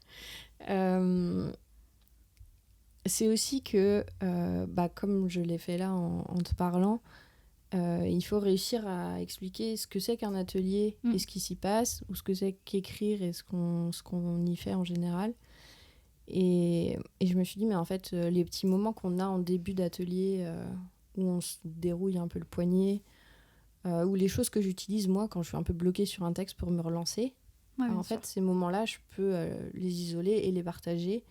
C'est aussi que, comme je l'ai fait là en te parlant, il faut réussir à expliquer ce que c'est qu'un atelier et ce qui s'y passe, ou ce que c'est qu'écrire et ce qu'on y fait en général. Et je me suis dit, mais en fait, les petits moments qu'on a en début d'atelier, où on se dérouille un peu le poignet, ou les choses que j'utilise moi quand je suis un peu bloquée sur un texte pour me relancer, en fait, ces moments-là, je peux les isoler et les partager,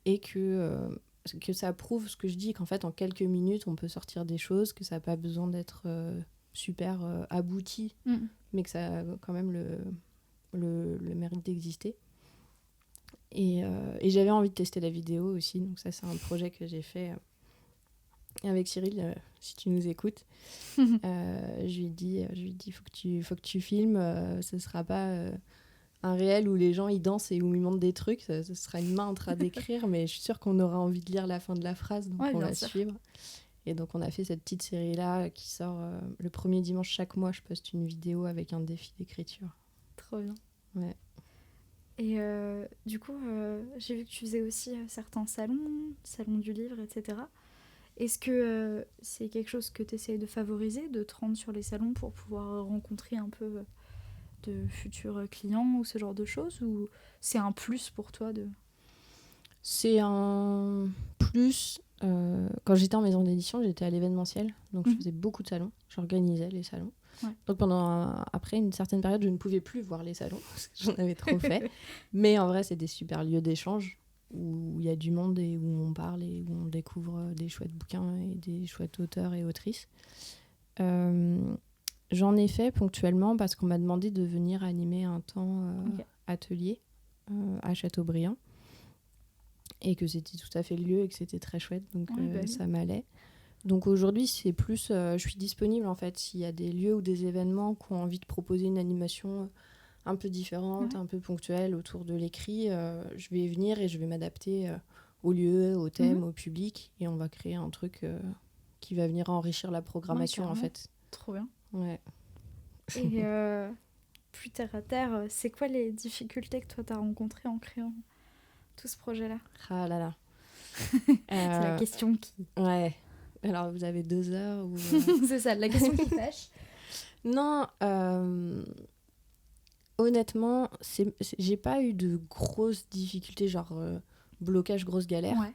et que ça prouve ce que je dis, qu'en fait, en quelques minutes, on peut sortir des choses, que ça n'a pas besoin d'être super abouti, mais que ça a quand même le mérite d'exister. Et j'avais envie de tester la vidéo aussi, donc ça, c'est un projet que j'ai fait avec Cyril, si tu nous écoutes. Je lui ai dit, faut que tu filmes, ce sera pas... un réel où les gens ils dansent et où ils montrent des trucs, ce sera une main en train d'écrire, mais je suis sûre qu'on aura envie de lire la fin de la phrase, donc on va suivre. Et donc on a fait cette petite série là qui sort le premier dimanche chaque mois. Je poste une vidéo avec un défi d'écriture. Trop bien. Ouais. Et du coup, j'ai vu que tu faisais aussi certains salons du livre, etc. Est-ce que c'est quelque chose que tu essayes de favoriser, de te rendre sur les salons pour pouvoir rencontrer un peu de futurs clients ou ce genre de choses, ou c'est un plus pour toi de... C'est un plus. Quand j'étais en maison d'édition, j'étais à l'événementiel, donc je faisais beaucoup de salons, j'organisais les salons. Ouais. Donc après une certaine période, je ne pouvais plus voir les salons, parce que j'en avais trop fait. Mais en vrai, c'est des super lieux d'échange, où il y a du monde et où on parle et où on découvre des chouettes bouquins et des chouettes auteurs et autrices. J'en ai fait ponctuellement parce qu'on m'a demandé de venir animer un temps atelier à Châteaubriand et que c'était tout à fait le lieu et que c'était très chouette, donc ça m'allait. Donc aujourd'hui, c'est plus, je suis disponible en fait, s'il y a des lieux ou des événements qui ont envie de proposer une animation un peu différente, un peu ponctuelle autour de l'écrit, je vais venir et je vais m'adapter au lieu, au thème, au public, et on va créer un truc qui va venir enrichir la programmation en fait. Trop bien. Ouais. Et plus terre à terre, c'est quoi les difficultés que toi t'as rencontrées en créant tout ce projet-là ? Ah là là. C'est la question qui... Ouais. Alors vous avez 2 heures ou... C'est ça, la question qui fâche. Non, honnêtement, j'ai pas eu de grosses difficultés, genre blocage, grosse galère. Ouais.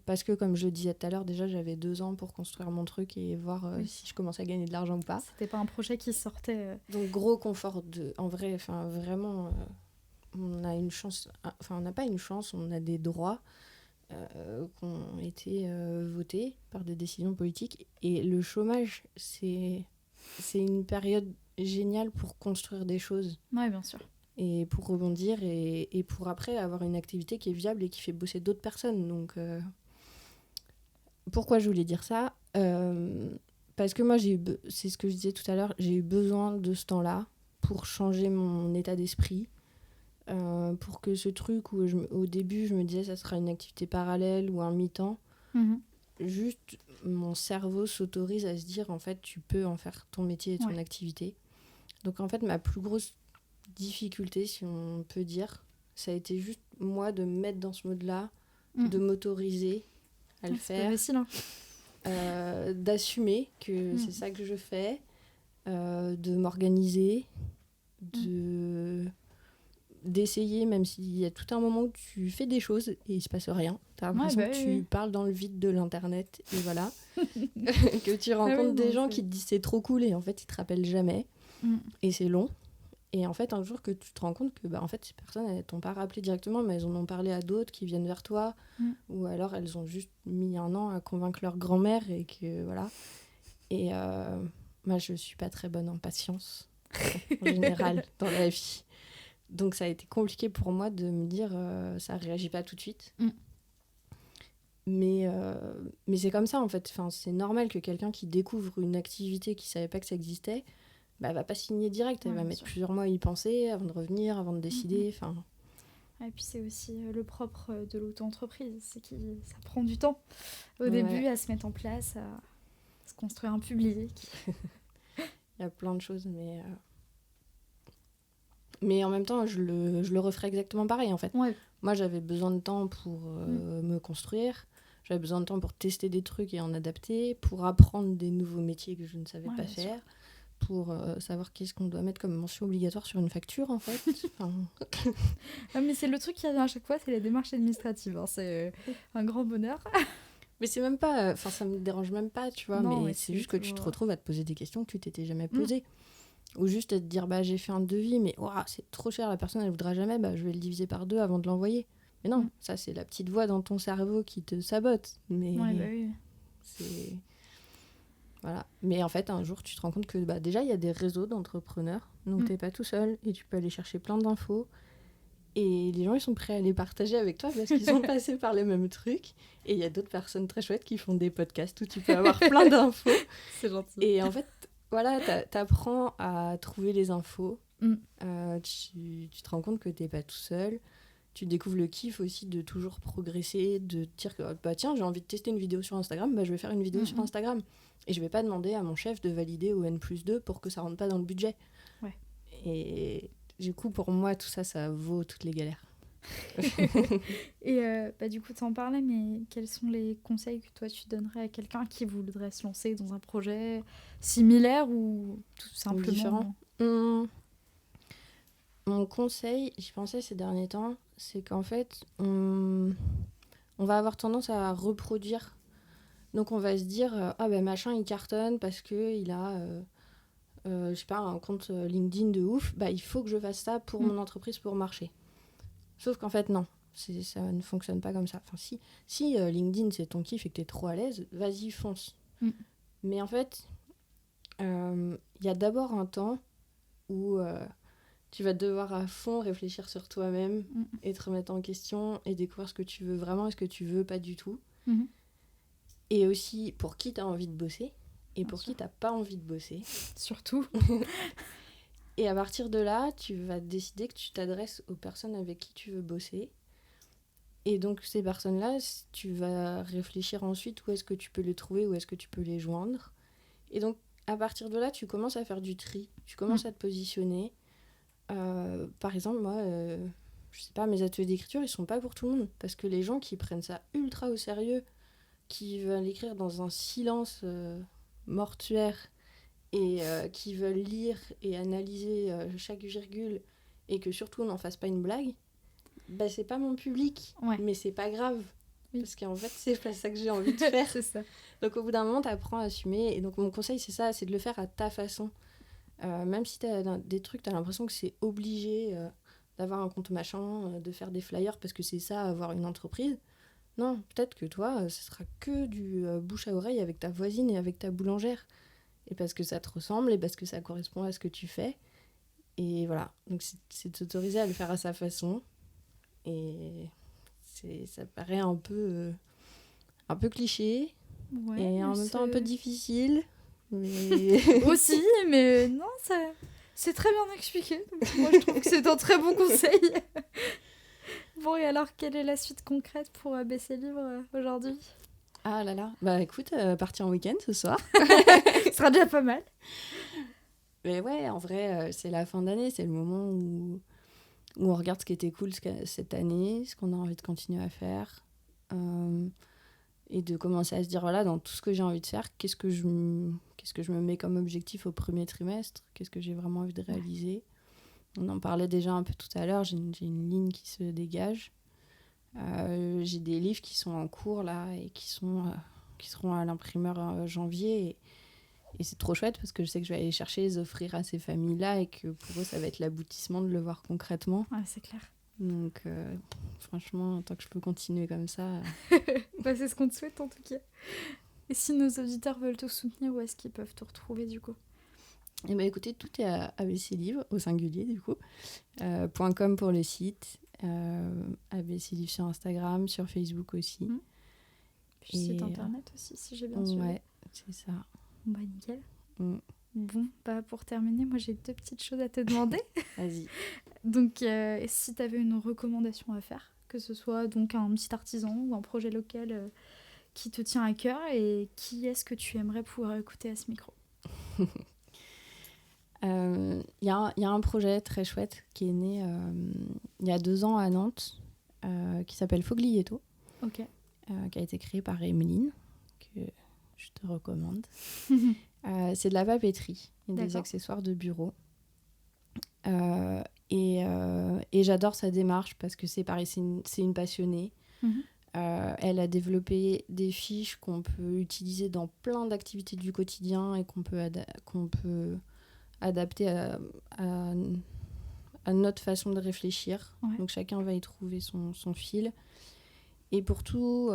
Parce que, comme je le disais tout à l'heure, déjà j'avais 2 ans pour construire mon truc et voir si je commençais à gagner de l'argent ou pas. C'était pas un projet qui sortait... Donc, gros confort en vrai, vraiment, on a une chance, on n'a pas une chance, on a des droits qui ont été votés par des décisions politiques. Et le chômage, c'est une période géniale pour construire des choses. Ouais, bien sûr. Et pour rebondir et pour après avoir une activité qui est viable et qui fait bosser d'autres personnes. Donc, pourquoi je voulais dire ça ? Parce que moi, c'est ce que je disais tout à l'heure, j'ai eu besoin de ce temps-là pour changer mon état d'esprit. Pour que ce truc où au début je me disais ça sera une activité parallèle ou un mi-temps, juste mon cerveau s'autorise à se dire en fait tu peux en faire ton métier et ton activité. Donc en fait ma plus grosse difficulté, si on peut dire, ça a été juste moi de me mettre dans ce mode-là, de m'autoriser à le faire, c'est pas facile, d'assumer que c'est ça que je fais, de m'organiser, d'essayer, même s'il y a tout un moment où tu fais des choses et il se passe rien. T'as l'impression que tu parles dans le vide de l'internet et voilà. Que tu rencontres des gens qui te disent c'est trop cool et en fait ils te rappellent jamais. Et c'est long. Et en fait un jour que tu te rends compte que en fait ces personnes elles t'ont pas rappelé directement mais elles en ont parlé à d'autres qui viennent vers toi ou alors elles ont juste mis 1 an à convaincre leur grand-mère et que voilà. Et moi je suis pas très bonne en patience en général dans la vie. Donc ça a été compliqué pour moi de me dire ça réagit pas tout de suite. Mais c'est comme ça en fait. Enfin, c'est normal que quelqu'un qui découvre une activité qui savait pas que ça existait, va pas signer direct. Elle va mettre plusieurs mois à y penser avant de revenir, avant de décider. Et puis c'est aussi le propre de l'auto-entreprise, c'est que ça prend du temps au début à se mettre en place, à se construire un public. Il y a plein de choses, mais en même temps, je le referais exactement pareil, en fait. Ouais. Moi, j'avais besoin de temps pour me construire. J'avais besoin de temps pour tester des trucs et en adapter, pour apprendre des nouveaux métiers que je ne savais pas faire, pour savoir qu'est-ce qu'on doit mettre comme mention obligatoire sur une facture, en fait. Mais c'est le truc qui revient à chaque fois, c'est les démarches administratives. Hein. C'est un grand bonheur. Mais c'est même pas... ça me dérange même pas, tu vois. Non, mais c'est juste que tu te retrouves à te poser des questions que tu t'étais jamais posées. Ou juste à te dire, j'ai fait un devis, mais c'est trop cher, la personne, elle voudra jamais, je vais le diviser par 2 avant de l'envoyer. Mais non, ça, c'est la petite voix dans ton cerveau qui te sabote. Mais c'est... Voilà. Mais en fait, un jour, tu te rends compte que déjà, il y a des réseaux d'entrepreneurs, donc t'es pas tout seul, et tu peux aller chercher plein d'infos. Et les gens, ils sont prêts à les partager avec toi parce qu'ils sont passés par les mêmes trucs. Et il y a d'autres personnes très chouettes qui font des podcasts où tu peux avoir plein d'infos. C'est gentil. Et en fait... Voilà, t'apprends à trouver les infos. Tu te rends compte que t'es pas tout seul. Tu découvres le kiff aussi de toujours progresser, de te dire que tiens, j'ai envie de tester une vidéo sur Instagram, je vais faire une vidéo sur Instagram. Et je vais pas demander à mon chef de valider au N+2 pour que ça rentre pas dans le budget. Ouais. Et du coup, pour moi, tout ça, ça vaut toutes les galères. Et du coup, tu en parlais, mais quels sont les conseils que toi tu donnerais à quelqu'un qui voudrait se lancer dans un projet similaire ou tout simplement différent? Mon conseil, j'y pensais ces derniers temps, c'est qu'en fait, on va avoir tendance à reproduire. Donc on va se dire, machin il cartonne parce qu'il a je sais pas, un compte LinkedIn de ouf, il faut que je fasse ça pour mon entreprise pour marcher. Sauf qu'en fait, non. Ça ne fonctionne pas comme ça. Enfin, si LinkedIn, c'est ton kiff et que t'es trop à l'aise, vas-y, fonce. Mais en fait, y a d'abord un temps où tu vas devoir à fond réfléchir sur toi-même et te remettre en question et découvrir ce que tu veux vraiment et ce que tu veux pas du tout. Et aussi pour qui tu as envie de bosser et pour qui tu n'as pas envie de bosser. Surtout. Et à partir de là, tu vas décider que tu t'adresses aux personnes avec qui tu veux bosser. Et donc, ces personnes-là, tu vas réfléchir ensuite où est-ce que tu peux les trouver, où est-ce que tu peux les joindre. Et donc, à partir de là, tu commences à faire du tri. Tu commences à te positionner. Par exemple, moi, je sais pas, mes ateliers d'écriture, ils sont pas pour tout le monde. Parce que les gens qui prennent ça ultra au sérieux, qui veulent écrire dans un silence mortuaire, et qui veulent lire et analyser chaque virgule et que surtout on n'en fasse pas une blague, bah c'est pas mon public, mais c'est pas grave. Parce qu'en fait c'est pas ça que j'ai envie de faire. C'est ça. Donc au bout d'un moment t'apprends à assumer, et donc mon conseil c'est ça, c'est de le faire à ta façon. Même si t'as des trucs, t'as l'impression que c'est obligé d'avoir un compte machin, de faire des flyers parce que c'est ça, avoir une entreprise. Non, peut-être que toi, ce sera que du bouche à oreille avec ta voisine et avec ta boulangère. Et parce que ça te ressemble et parce que ça correspond à ce que tu fais. Et voilà, donc c'est de s'autoriser à le faire à sa façon. Et ça paraît un peu cliché, et en même temps un peu difficile. Mais... Aussi, mais non, c'est très bien expliqué. Donc moi, je trouve que c'est un très bon conseil. Bon, et alors, quelle est la suite concrète pour ABC Livre aujourd'hui ? Ah là là, bah écoute, partir en week-end ce soir. Ce sera déjà pas mal. Mais ouais, en vrai, c'est la fin d'année, c'est le moment où on regarde ce qui était cool cette année, ce qu'on a envie de continuer à faire. Et de commencer à se dire, voilà, dans tout ce que j'ai envie de faire, qu'est-ce que je me mets comme objectif au premier trimestre ? Qu'est-ce que j'ai vraiment envie de réaliser ? On en parlait déjà un peu tout à l'heure, j'ai une ligne qui se dégage. J'ai des livres qui sont en cours là et qui seront à l'imprimeur en janvier, et c'est trop chouette parce que je sais que je vais aller chercher, les offrir à ces familles-là, et que pour eux ça va être l'aboutissement de le voir concrètement. Ouais, c'est clair. Donc franchement, tant que je peux continuer comme ça... Bah, c'est ce qu'on te souhaite en tout cas. Et si nos auditeurs veulent te soutenir, où est-ce qu'ils peuvent te retrouver du coup ? Eh ben écoutez, tout est à ABC Livre, au singulier du coup, .com pour le site, ABC Livre sur Instagram, sur Facebook aussi. Puis site internet aussi, si j'ai bien suivi. Ouais, c'est ça. Bah nickel. Bon, bah pour terminer, moi j'ai 2 petites choses à te demander. Vas-y. Donc si tu avais une recommandation à faire, que ce soit donc un petit artisan ou un projet local qui te tient à cœur, et qui est-ce que tu aimerais pouvoir écouter à ce micro ? Y a un projet très chouette qui est né il y a 2 ans à Nantes, qui s'appelle Foglietto, qui a été créé par Emeline, que je te recommande. C'est de la papeterie et des accessoires de bureau. Et j'adore sa démarche parce que c'est pareil, c'est une passionnée. Elle a développé des fiches qu'on peut utiliser dans plein d'activités du quotidien et qu'on peut adapter à notre façon de réfléchir. Donc chacun va y trouver son fil. Et pour tout,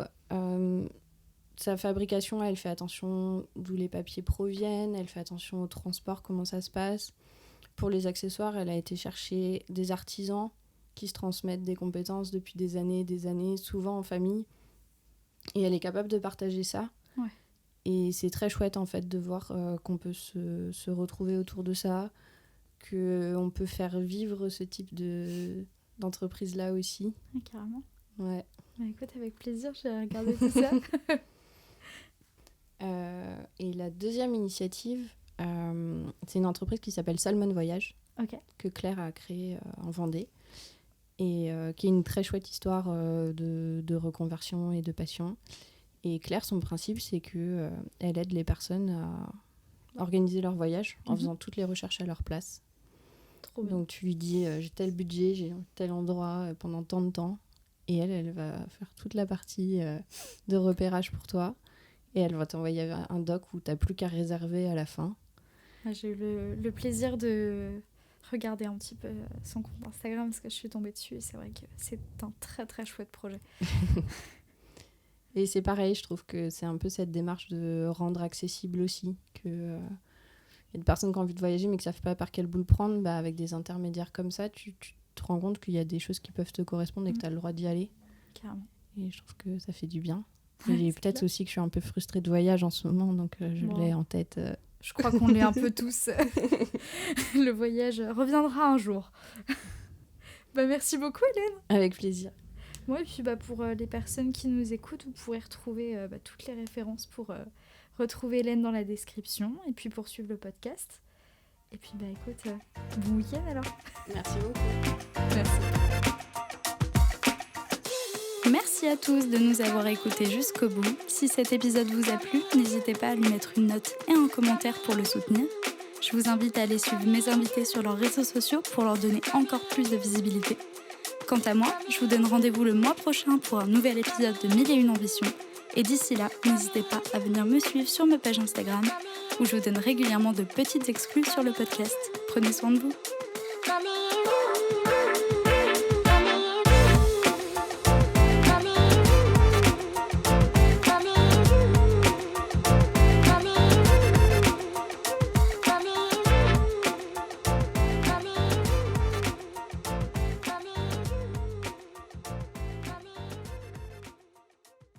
sa fabrication, elle fait attention d'où les papiers proviennent, elle fait attention au transport, comment ça se passe. Pour les accessoires, elle a été chercher des artisans qui se transmettent des compétences depuis des années, souvent en famille. Et elle est capable de partager ça. Et c'est très chouette en fait de voir qu'on peut se retrouver autour de ça, qu'on peut faire vivre ce type d'entreprise-là aussi. Carrément. Ouais. Bah, écoute, avec plaisir, je vais regarder tout ça. Et la deuxième initiative, c'est une entreprise qui s'appelle Salmon Voyage, que Claire a créée en Vendée, et qui est une très chouette histoire de reconversion et de passion. Et Claire, son principe, c'est qu'elle aide les personnes à organiser leur voyage en faisant toutes les recherches à leur place. Trop bien. Donc tu lui dis, j'ai tel budget, j'ai tel endroit pendant tant de temps, et elle va faire toute la partie de repérage pour toi. Et elle va t'envoyer un doc où tu n'as plus qu'à réserver à la fin. J'ai eu le plaisir de regarder un petit peu son compte Instagram parce que je suis tombée dessus. Et c'est vrai que c'est un très très chouette projet. Et c'est pareil, je trouve que c'est un peu cette démarche de rendre accessible aussi. y a des personnes qui ont envie de voyager mais qui ne savent pas par quel bout le prendre. Bah, avec des intermédiaires comme ça, tu te rends compte qu'il y a des choses qui peuvent te correspondre et que tu as le droit d'y aller. Carrément. Et je trouve que ça fait du bien. Ouais, Et c'est peut-être clair. aussi que je suis un peu frustrée de voyage en ce moment, donc je Bon. l'ai en tête. Je crois qu'on l'est un peu tous. Le voyage reviendra un jour. Merci beaucoup, Hélène. Avec plaisir. Et puis pour les personnes qui nous écoutent, vous pourrez retrouver toutes les références pour retrouver Hélène dans la description et puis poursuivre le podcast. Et puis écoute, bon week-end alors. Merci beaucoup. Merci. Merci à tous de nous avoir écoutés jusqu'au bout. Si cet épisode vous a plu, n'hésitez pas à lui mettre une note et un commentaire pour le soutenir. Je vous invite à aller suivre mes invités sur leurs réseaux sociaux pour leur donner encore plus de visibilité. Quant à moi, je vous donne rendez-vous le mois prochain pour un nouvel épisode de 1001 Ambitions. Et d'ici là, n'hésitez pas à venir me suivre sur ma page Instagram où je vous donne régulièrement de petites exclus sur le podcast. Prenez soin de vous.